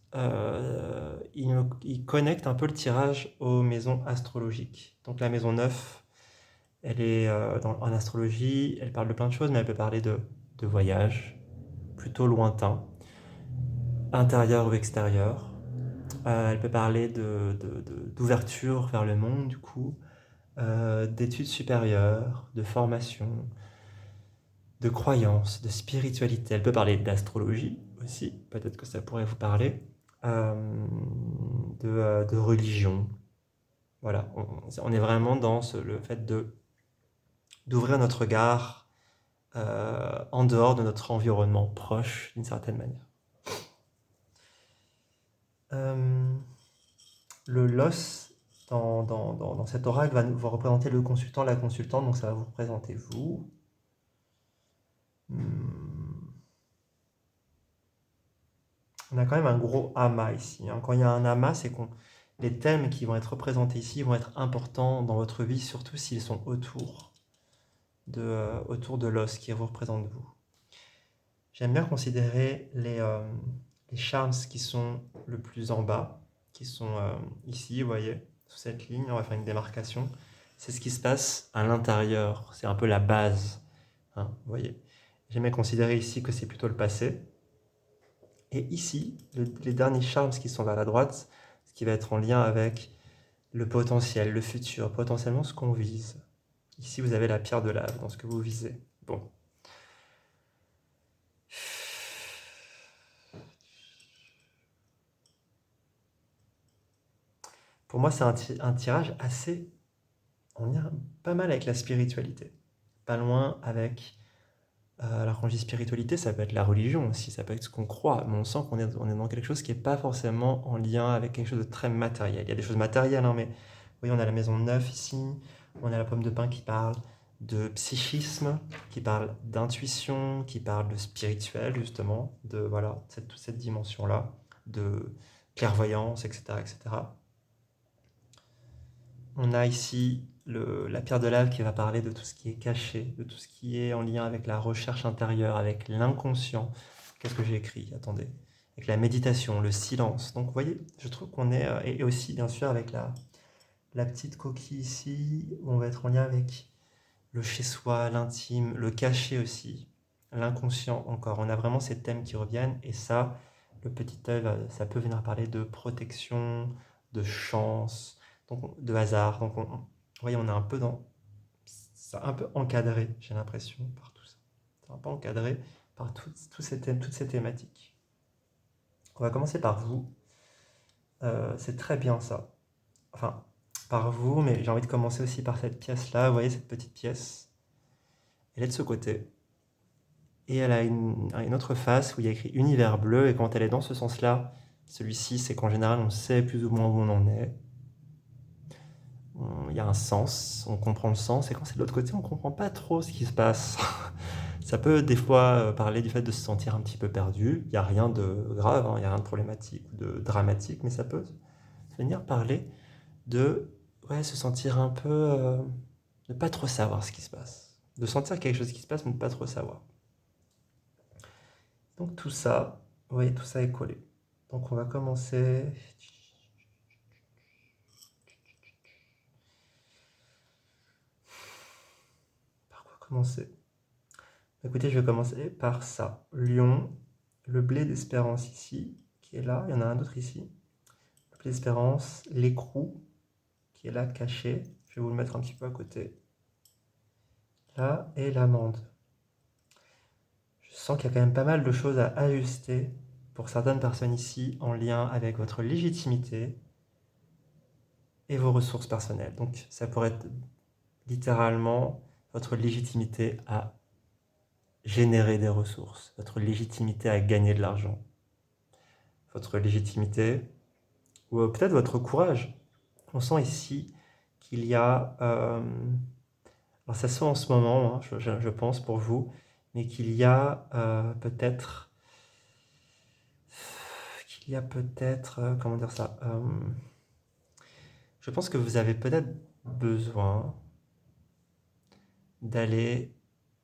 Il connecte un peu le tirage aux maisons astrologiques. Donc la maison 9, elle est en astrologie, elle parle de plein de choses, mais elle peut parler de voyage, plutôt lointain, intérieur ou extérieur. Elle peut parler d'ouverture vers le monde, du coup, d'études supérieures, de formation, de croyances, de spiritualité. Elle peut parler d'astrologie aussi, peut-être que ça pourrait vous parler, de religion. Voilà, on est vraiment dans le fait d'ouvrir notre regard en dehors de notre environnement proche, d'une certaine manière. Le LOS, dans cet oracle, va représenter le consultant, la consultante, donc ça va vous représenter vous. On a quand même un gros amas ici, hein. Quand il y a un amas, c'est que les thèmes qui vont être représentés ici vont être importants dans votre vie, surtout s'ils sont autour de l'os qui vous représente vous. J'aime bien considérer les charms qui sont le plus en bas, qui sont ici, vous voyez, sous cette ligne, on va faire une démarcation. C'est ce qui se passe à l'intérieur, c'est un peu la base, hein, vous voyez. J'aime bien considérer ici que c'est plutôt le passé. Et ici, les derniers charms qui sont vers la droite, ce qui va être en lien avec le potentiel, le futur, potentiellement ce qu'on vise. Ici, vous avez la pierre de lave dans ce que vous visez. Bon. Pour moi, c'est un tirage assez en lien pas mal avec la spiritualité. Pas loin avec... alors quand je dis spiritualité, ça peut être la religion aussi, ça peut être ce qu'on croit, mais on sent qu'on est dans quelque chose qui n'est pas forcément en lien avec quelque chose de très matériel. Il y a des choses matérielles, hein, mais oui, on a la maison 9 ici, on a la pomme de pin qui parle de psychisme, qui parle d'intuition, qui parle de spirituel justement, de voilà, toute cette dimension-là, de clairvoyance, etc., etc. On a ici la pierre de lave qui va parler de tout ce qui est caché, de tout ce qui est en lien avec la recherche intérieure, avec l'inconscient. Qu'est-ce que j'ai écrit? Attendez. Avec la méditation, le silence. Donc vous voyez, je trouve qu'on est... et aussi bien sûr avec la petite coquille ici, où on va être en lien avec le chez-soi, l'intime, le caché aussi, l'inconscient encore. On a vraiment ces thèmes qui reviennent et ça, le petit œil, ça peut venir parler de protection, de chance, donc de hasard. Donc vous voyez, on est un peu dans... C'est un peu encadré, j'ai l'impression, par tout ça. C'est un peu encadré par tous ces thèmes, toutes ces thématiques. On va commencer par vous. C'est très bien ça. Enfin, par vous, mais j'ai envie de commencer aussi par cette pièce-là. Vous voyez cette petite pièce? Elle est de ce côté. Et elle a une autre face où il y a écrit univers bleu. Et quand elle est dans ce sens-là, celui-ci, c'est qu'en général, on sait plus ou moins où on en est. Il y a un sens, on comprend le sens. Et quand c'est de l'autre côté, on ne comprend pas trop ce qui se passe. Ça peut des fois parler du fait de se sentir un petit peu perdu. Il n'y a rien de grave, hein, il n'y a rien de problématique ou de dramatique, mais ça peut venir parler de ouais, se sentir un peu... ne pas trop savoir ce qui se passe. De sentir quelque chose qui se passe, mais ne pas trop savoir. Donc tout ça, vous voyez, tout ça est collé. Donc on va commencer... Par quoi commencer? Écoutez, je vais commencer par ça. Lion, le blé d'espérance ici, qui est là. Il y en a un autre ici. Le blé d'espérance, l'écrou, qui est là caché. Je vais vous le mettre un petit peu à côté. Là, et l'amande. Je sens qu'il y a quand même pas mal de choses à ajuster pour certaines personnes ici en lien avec votre légitimité et vos ressources personnelles. Donc ça pourrait être littéralement votre légitimité à générer des ressources, votre légitimité à gagner de l'argent, votre légitimité ou peut-être votre courage. On sent ici qu'il y a, alors ça se sent en ce moment, hein, je pense pour vous, mais comment dire ça, je pense que vous avez peut-être besoin d'aller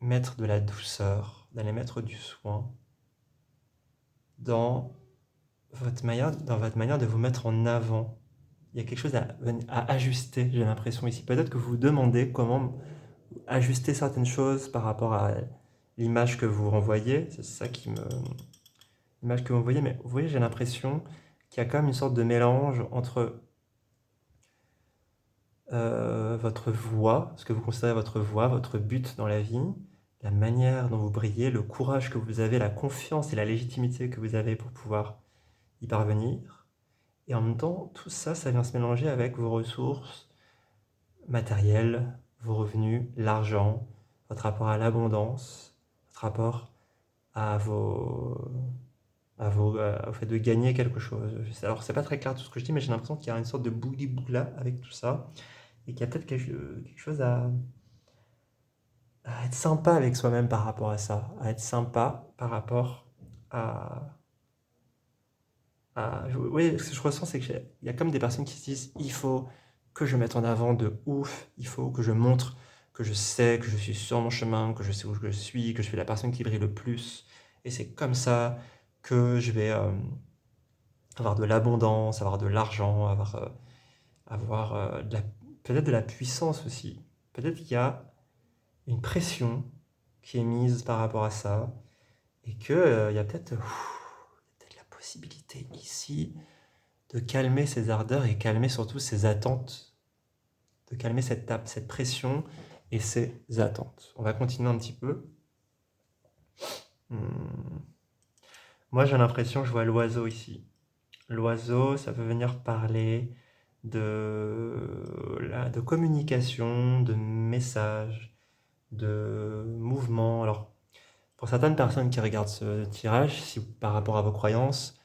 mettre de la douceur, d'aller mettre du soin dans votre manière de vous mettre en avant. Il y a quelque chose à ajuster, j'ai l'impression ici. Peut-être que vous vous demandez comment ajuster certaines choses par rapport à l'image que vous renvoyez. C'est ça qui me... L'image que vous voyez, mais vous voyez, j'ai l'impression qu'il y a quand même une sorte de mélange entre votre voix, ce que vous considérez votre voix, votre but dans la vie, la manière dont vous brillez, le courage que vous avez, la confiance et la légitimité que vous avez pour pouvoir y parvenir. Et en même temps, tout ça, ça vient se mélanger avec vos ressources matérielles, vos revenus, l'argent, votre rapport à l'abondance, votre rapport à au fait de gagner quelque chose. Alors, c'est pas très clair tout ce que je dis, mais j'ai l'impression qu'il y a une sorte de bouli-boula avec tout ça, et qu'il y a peut-être quelque chose à être sympa avec soi-même par rapport à ça, à être sympa par rapport à... Oui, ce que je ressens, c'est qu'il y a comme des personnes qui se disent, il faut que je mette en avant de ouf, il faut que je montre que je sais, que je suis sur mon chemin, que je sais où je suis, que je suis la personne qui brille le plus, et c'est comme ça que je vais avoir de l'abondance, avoir de l'argent, avoir peut-être de la puissance aussi. Peut-être qu'il y a une pression qui est mise par rapport à ça, et qu'il y a peut-être la possibilité ici de calmer ses ardeurs et calmer surtout ses attentes, de calmer cette pression et ses attentes. On va continuer un petit peu. Moi, j'ai l'impression, je vois l'oiseau ici. L'oiseau, ça peut venir parler de communication, de messages, de mouvement. Alors, pour certaines personnes qui regardent ce tirage, si par rapport à vos croyances,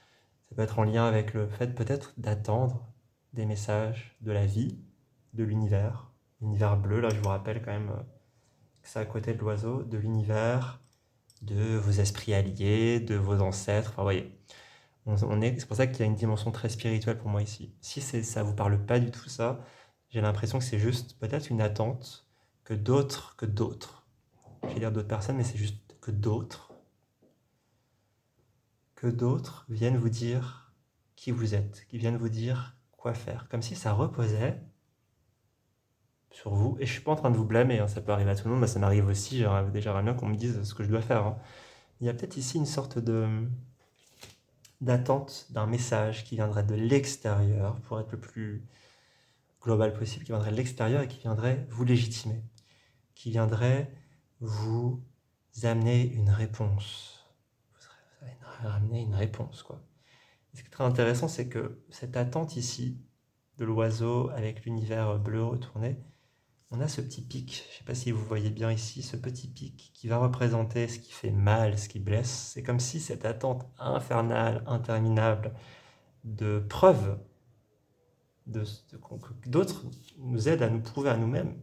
ça peut être en lien avec le fait peut-être d'attendre des messages de la vie, de l'univers. L'univers bleu, là je vous rappelle quand même que c'est à côté de l'oiseau, de l'univers, de vos esprits alliés, de vos ancêtres. Enfin, vous voyez, c'est pour ça qu'il y a une dimension très spirituelle pour moi ici. Si ça ne vous parle pas du tout ça, j'ai l'impression que c'est juste peut-être une attente que d'autres, je vais dire d'autres personnes, mais c'est juste que d'autres viennent vous dire qui vous êtes, qui viennent vous dire quoi faire, comme si ça reposait sur vous. Et je suis pas en train de vous blâmer, hein, ça peut arriver à tout le monde, mais ça m'arrive aussi, j'aimerais bien qu'on me dise ce que je dois faire, hein. Il y a peut-être ici une sorte d'attente d'un message qui viendrait de l'extérieur, pour être le plus global possible, qui viendrait de l'extérieur et qui viendrait vous légitimer, qui viendrait vous amener une réponse. Vous allez amener une réponse, quoi. Et ce qui est très intéressant, c'est que cette attente ici de l'oiseau avec l'univers bleu retourné, on a ce petit pic, je ne sais pas si vous voyez bien ici, ce petit pic qui va représenter ce qui fait mal, ce qui blesse. C'est comme si cette attente infernale, interminable de preuves que d'autres nous aident à nous prouver à nous-mêmes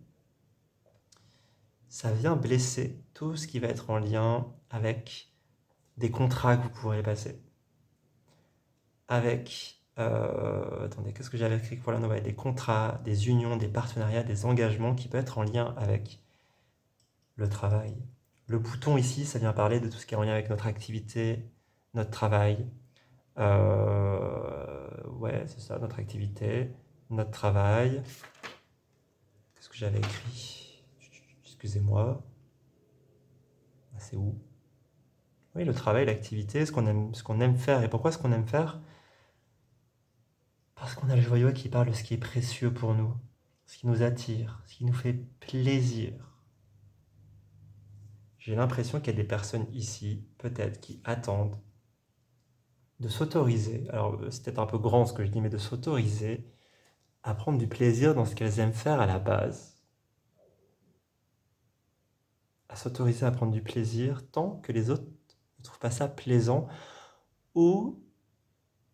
ça vient blesser tout ce qui va être en lien avec des contrats que vous pourrez passer. Avec, attendez, qu'est-ce que j'avais écrit pour la nouvelle? Des contrats, des unions, des partenariats, des engagements qui peuvent être en lien avec le travail. Le bouton ici, ça vient parler de tout ce qui est en lien avec notre activité, notre travail. Ouais, c'est ça, notre activité, notre travail. Qu'est-ce que j'avais écrit? Excusez-moi. C'est où? Oui, le travail, l'activité, ce qu'on aime faire. Et pourquoi ce qu'on aime faire? Parce qu'on a le joyau qui parle de ce qui est précieux pour nous, ce qui nous attire, ce qui nous fait plaisir. J'ai l'impression qu'il y a des personnes ici, peut-être, qui attendent de s'autoriser, alors c'est peut-être un peu grand ce que je dis, mais de s'autoriser à prendre du plaisir dans ce qu'elles aiment faire à la base. À s'autoriser à prendre du plaisir tant que les autres ne trouvent pas ça plaisant, ou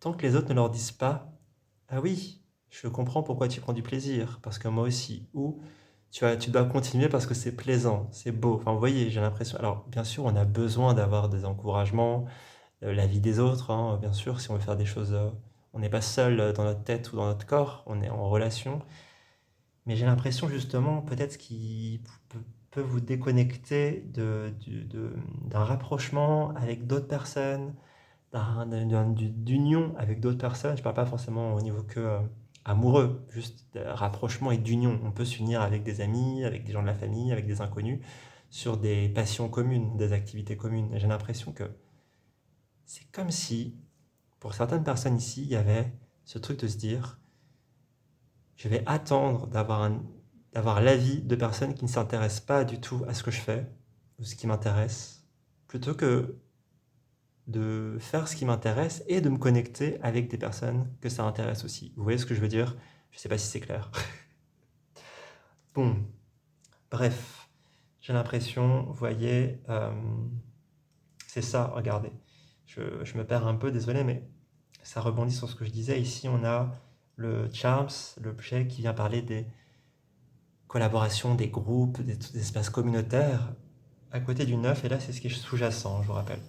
tant que les autres ne leur disent pas « Ah oui, je comprends pourquoi tu prends du plaisir, parce que moi aussi », ou tu dois continuer parce que c'est plaisant, c'est beau. Enfin, vous voyez, j'ai l'impression... Alors, bien sûr, on a besoin d'avoir des encouragements, l'avis des autres, hein, bien sûr, si on veut faire des choses... on n'est pas seul dans notre tête ou dans notre corps, on est en relation. Mais j'ai l'impression, justement, peut-être ce qui peut vous déconnecter d'un rapprochement avec d'autres personnes, d'union avec d'autres personnes. Je ne parle pas forcément au niveau que amoureux, juste de rapprochement et d'union. On peut s'unir avec des amis, avec des gens de la famille, avec des inconnus, sur des passions communes, des activités communes. Et j'ai l'impression que c'est comme si, pour certaines personnes ici, il y avait ce truc de se dire, je vais attendre d'avoir l'avis de personnes qui ne s'intéressent pas du tout à ce que je fais, ou ce qui m'intéresse, plutôt que de faire ce qui m'intéresse et de me connecter avec des personnes que ça intéresse aussi. Vous voyez ce que je veux dire? Je ne sais pas si c'est clair. Bon, bref, j'ai l'impression, vous voyez, c'est ça, regardez. Je me perds un peu, désolé, mais ça rebondit sur ce que je disais. Ici, on a le Charms, l'objet qui vient parler des collaborations, des groupes, des espaces communautaires, à côté du neuf, et là, c'est ce qui est sous-jacent, je vous rappelle.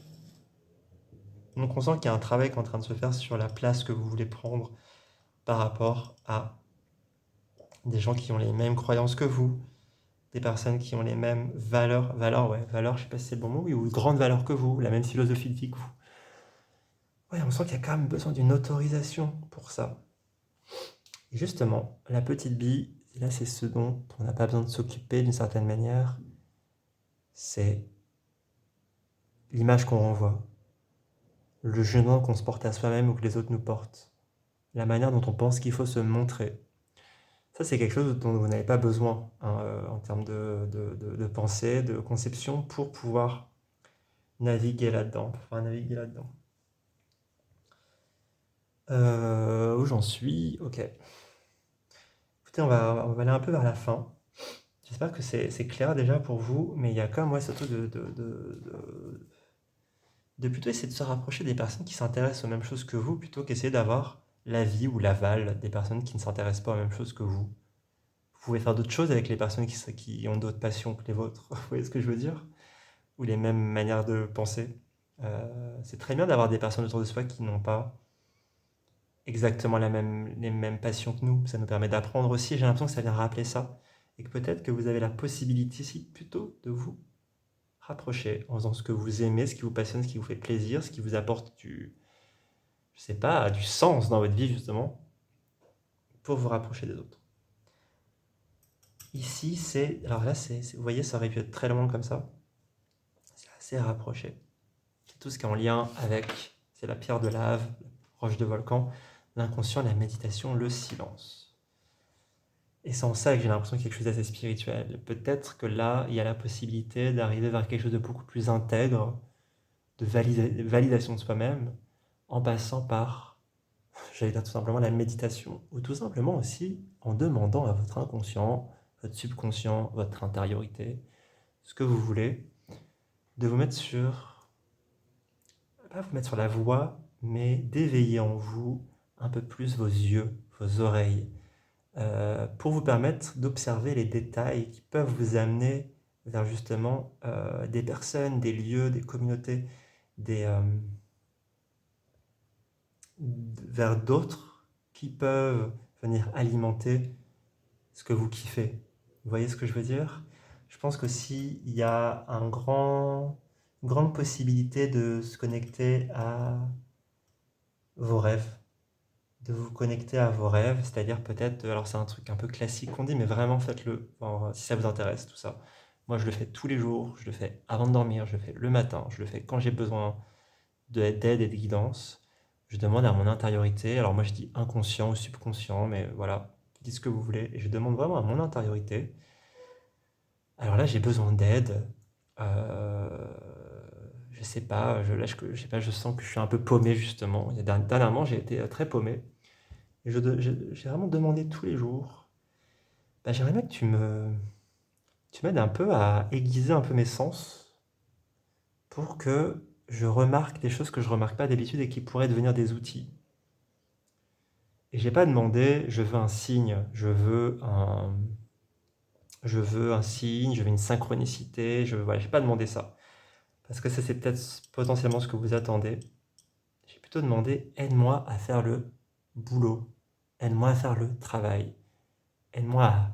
Donc on sent qu'il y a un travail qui est en train de se faire sur la place que vous voulez prendre par rapport à des gens qui ont les mêmes croyances que vous, des personnes qui ont les mêmes valeurs, valeurs, je sais pas si c'est le bon mot, oui, ou grandes valeurs que vous, la même philosophie de vie que vous. Ouais, on sent qu'il y a quand même besoin d'une autorisation pour ça. Et justement, la petite bille, là c'est ce dont on n'a pas besoin de s'occuper d'une certaine manière, c'est l'image qu'on renvoie, le jugement qu'on se porte à soi-même ou que les autres nous portent, la manière dont on pense qu'il faut se montrer. Ça, c'est quelque chose dont vous n'avez pas besoin hein, en termes de pensée, de conception, pour pouvoir naviguer là-dedans. Où j'en suis? Ok. Écoutez, on va aller un peu vers la fin. J'espère que c'est clair déjà pour vous, mais il y a quand même, surtout de plutôt essayer de se rapprocher des personnes qui s'intéressent aux mêmes choses que vous, plutôt qu'essayer d'avoir l'avis ou l'aval des personnes qui ne s'intéressent pas aux mêmes choses que vous. Vous pouvez faire d'autres choses avec les personnes qui ont d'autres passions que les vôtres. Vous voyez ce que je veux dire? Ou les mêmes manières de penser. C'est très bien d'avoir des personnes autour de soi qui n'ont pas exactement les mêmes passions que nous. Ça nous permet d'apprendre aussi. J'ai l'impression que ça vient rappeler ça. Et que peut-être que vous avez la possibilité ici plutôt de vous rapprocher en faisant ce que vous aimez, ce qui vous passionne, ce qui vous fait plaisir, ce qui vous apporte je sais pas, du sens dans votre vie justement, pour vous rapprocher des autres. Ici, alors là, vous voyez, ça aurait pu être très loin comme ça. C'est assez rapproché. C'est tout ce qui est en lien avec, c'est la pierre de lave, la roche de volcan, l'inconscient, la méditation, le silence. Et c'est en ça que j'ai l'impression qu'il y a quelque chose d'assez spirituel. Peut-être que là, il y a la possibilité d'arriver vers quelque chose de beaucoup plus intègre, de validation de soi-même, en passant par, j'allais dire tout simplement la méditation, ou tout simplement aussi en demandant à votre inconscient, votre subconscient, votre intériorité, ce que vous voulez, de vous mettre pas vous mettre sur la voie, mais d'éveiller en vous un peu plus vos yeux, vos oreilles, pour vous permettre d'observer les détails qui peuvent vous amener vers justement des personnes, des lieux, des communautés, des, vers d'autres qui peuvent venir alimenter ce que vous kiffez. Vous voyez ce que je veux dire? Je pense qu'aussi, il y a une grande possibilité de se connecter à vos rêves, de vous connecter à vos rêves, c'est-à-dire peut-être, alors c'est un truc un peu classique qu'on dit, mais vraiment faites-le, enfin, si ça vous intéresse, tout ça. Moi, je le fais tous les jours, je le fais avant de dormir, je le fais le matin, je le fais quand j'ai besoin d'aide et de guidance. Je demande à mon intériorité, alors moi je dis inconscient ou subconscient, mais voilà, dites ce que vous voulez, et je demande vraiment à mon intériorité. Alors là, j'ai besoin d'aide. Euh, je sais pas, je sais pas, je sens que je suis un peu paumé justement. Dernièrement, j'ai été très paumé. Et j'ai vraiment demandé tous les jours. Bah, j'aimerais bien que tu m'aides un peu à aiguiser un peu mes sens pour que je remarque des choses que je remarque pas d'habitude et qui pourraient devenir des outils. Et j'ai pas demandé, je veux un signe, je veux un signe, je veux une synchronicité, voilà, j'ai pas demandé ça. Parce que ça, c'est peut-être potentiellement ce que vous attendez. J'ai plutôt demandé, aide-moi à faire le boulot, aide-moi à faire le travail, aide-moi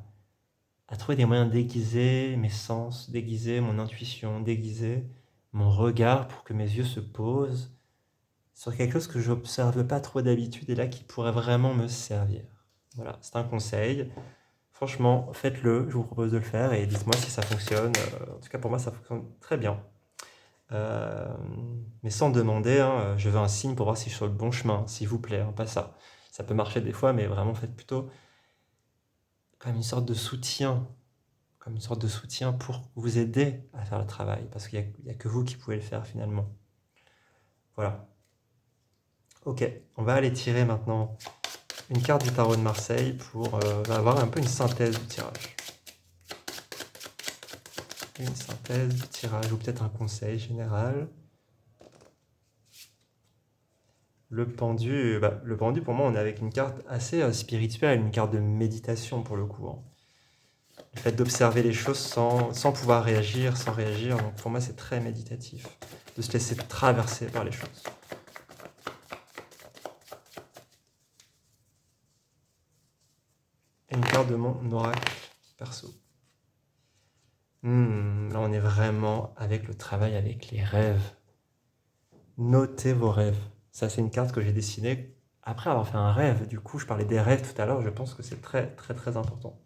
à trouver des moyens d'aiguiser mes sens, d'aiguiser mon intuition, d'aiguiser mon regard pour que mes yeux se posent sur quelque chose que je n'observe pas trop d'habitude et là qui pourrait vraiment me servir. Voilà, c'est un conseil. Franchement, faites-le, je vous propose de le faire et dites-moi si ça fonctionne. En tout cas, pour moi, ça fonctionne très bien. Euh, mais sans demander, hein, je veux un signe pour voir si je suis sur le bon chemin, s'il vous plaît, hein, pas ça. Ça peut marcher des fois, mais vraiment faites plutôt comme une sorte de soutien, comme une sorte de soutien pour vous aider à faire le travail, parce qu'il n'y a que vous qui pouvez le faire finalement. Voilà. Ok, on va aller tirer maintenant une carte du tarot de Marseille pour avoir un peu une synthèse du tirage. Une synthèse du tirage, ou peut-être un conseil général. Le pendu, pour moi, on est avec une carte assez spirituelle, une carte de méditation pour le coup, hein. Le fait d'observer les choses sans pouvoir réagir, sans réagir, donc pour moi, c'est très méditatif, de se laisser traverser par les choses. Et une carte de mon oracle perso. Là, on est vraiment avec le travail, avec les rêves. Notez vos rêves. Ça, c'est une carte que j'ai dessinée après avoir fait un rêve. Du coup, je parlais des rêves tout à l'heure. Je pense que c'est très, très, très important.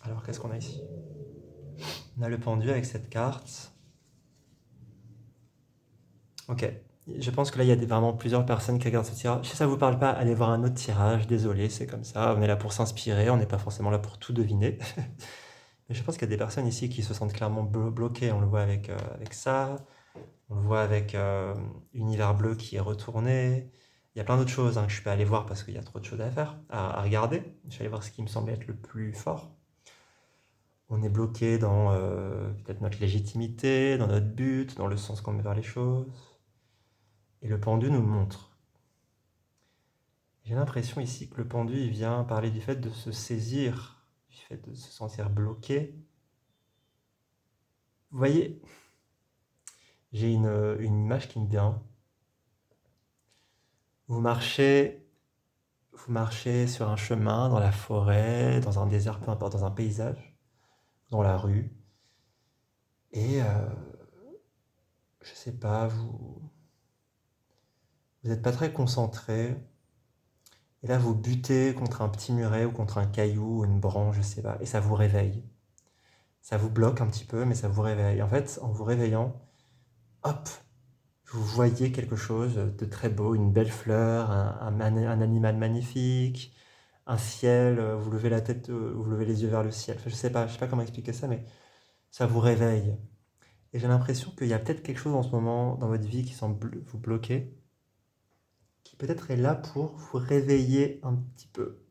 Alors, qu'est-ce qu'on a ici? On a le pendu avec cette carte. Ok. Je pense que là, il y a vraiment plusieurs personnes qui regardent ce tirage. Si ça ne vous parle pas, allez voir un autre tirage. Désolé, c'est comme ça. On est là pour s'inspirer. On n'est pas forcément là pour tout deviner. Mais je pense qu'il y a des personnes ici qui se sentent clairement bloquées. On le voit avec ça. On le voit avec Univers Bleu qui est retourné. Il y a plein d'autres choses, hein, que je peux aller voir parce qu'il y a trop de choses à faire, à regarder. Je vais aller voir ce qui me semble être le plus fort. On est bloqué dans peut-être notre légitimité, dans notre but, dans le sens qu'on met vers les choses. Et le pendu nous le montre. J'ai l'impression ici que le pendu il vient parler du fait de se saisir, du fait de se sentir bloqué. Vous voyez, j'ai une image qui me vient. Vous marchez sur un chemin, dans la forêt, dans un désert, peu importe, dans un paysage, dans la rue. Et je sais pas, vous n'êtes pas très concentré. Et là, vous butez contre un petit muret ou contre un caillou ou une branche, je sais pas. Et ça vous réveille. Ça vous bloque un petit peu, mais ça vous réveille. En fait, en vous réveillant, hop, vous voyez quelque chose de très beau, une belle fleur, un animal magnifique, un ciel, vous levez la tête, vous levez les yeux vers le ciel. Enfin, je sais pas comment expliquer ça, mais ça vous réveille. Et j'ai l'impression qu'il y a peut-être quelque chose en ce moment dans votre vie qui semble vous bloquer, qui peut-être est là pour vous réveiller un petit peu.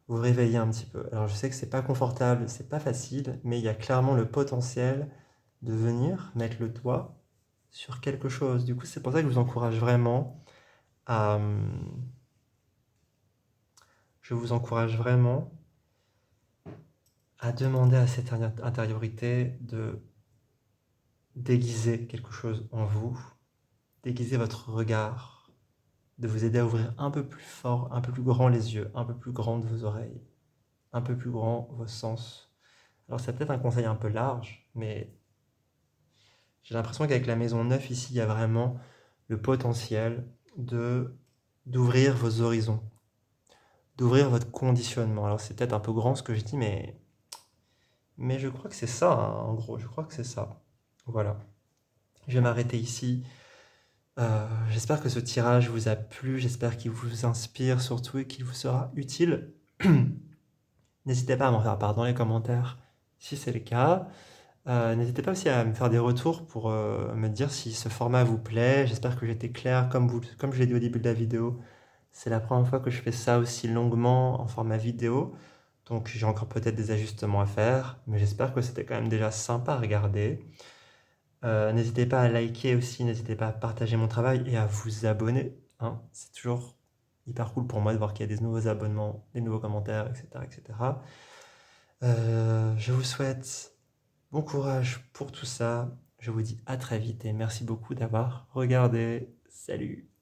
Vous réveiller un petit peu. Alors je sais que c'est pas confortable, c'est pas facile, mais il y a clairement le potentiel de venir mettre le doigt sur quelque chose. Du coup, c'est pour ça que je vous encourage vraiment à, je vous encourage vraiment à demander à cette intériorité de déguiser quelque chose en vous, déguiser votre regard, de vous aider à ouvrir un peu plus fort, un peu plus grand les yeux, un peu plus grandes vos oreilles, un peu plus grand vos sens. Alors c'est peut-être un conseil un peu large, mais j'ai l'impression qu'avec la maison neuve ici, il y a vraiment le potentiel de d'ouvrir vos horizons, d'ouvrir votre conditionnement. Alors c'est peut-être un peu grand ce que je dis, mais je crois que c'est ça, hein, en gros, je crois que c'est ça. Voilà. Je vais m'arrêter ici. J'espère que ce tirage vous a plu, j'espère qu'il vous inspire surtout et qu'il vous sera utile. N'hésitez pas à m'en faire part dans les commentaires si c'est le cas. N'hésitez pas aussi à me faire des retours pour me dire si ce format vous plaît. J'espère que j'étais clair comme je l'ai dit au début de la vidéo. C'est la première fois que je fais ça aussi longuement en format vidéo. Donc j'ai encore peut-être des ajustements à faire, mais j'espère que c'était quand même déjà sympa à regarder. N'hésitez pas à liker aussi, n'hésitez pas à partager mon travail et à vous abonner, hein. C'est toujours hyper cool pour moi de voir qu'il y a des nouveaux abonnements, des nouveaux commentaires, etc., etc. Je vous souhaite bon courage pour tout ça. Je vous dis à très vite et merci beaucoup d'avoir regardé. Salut!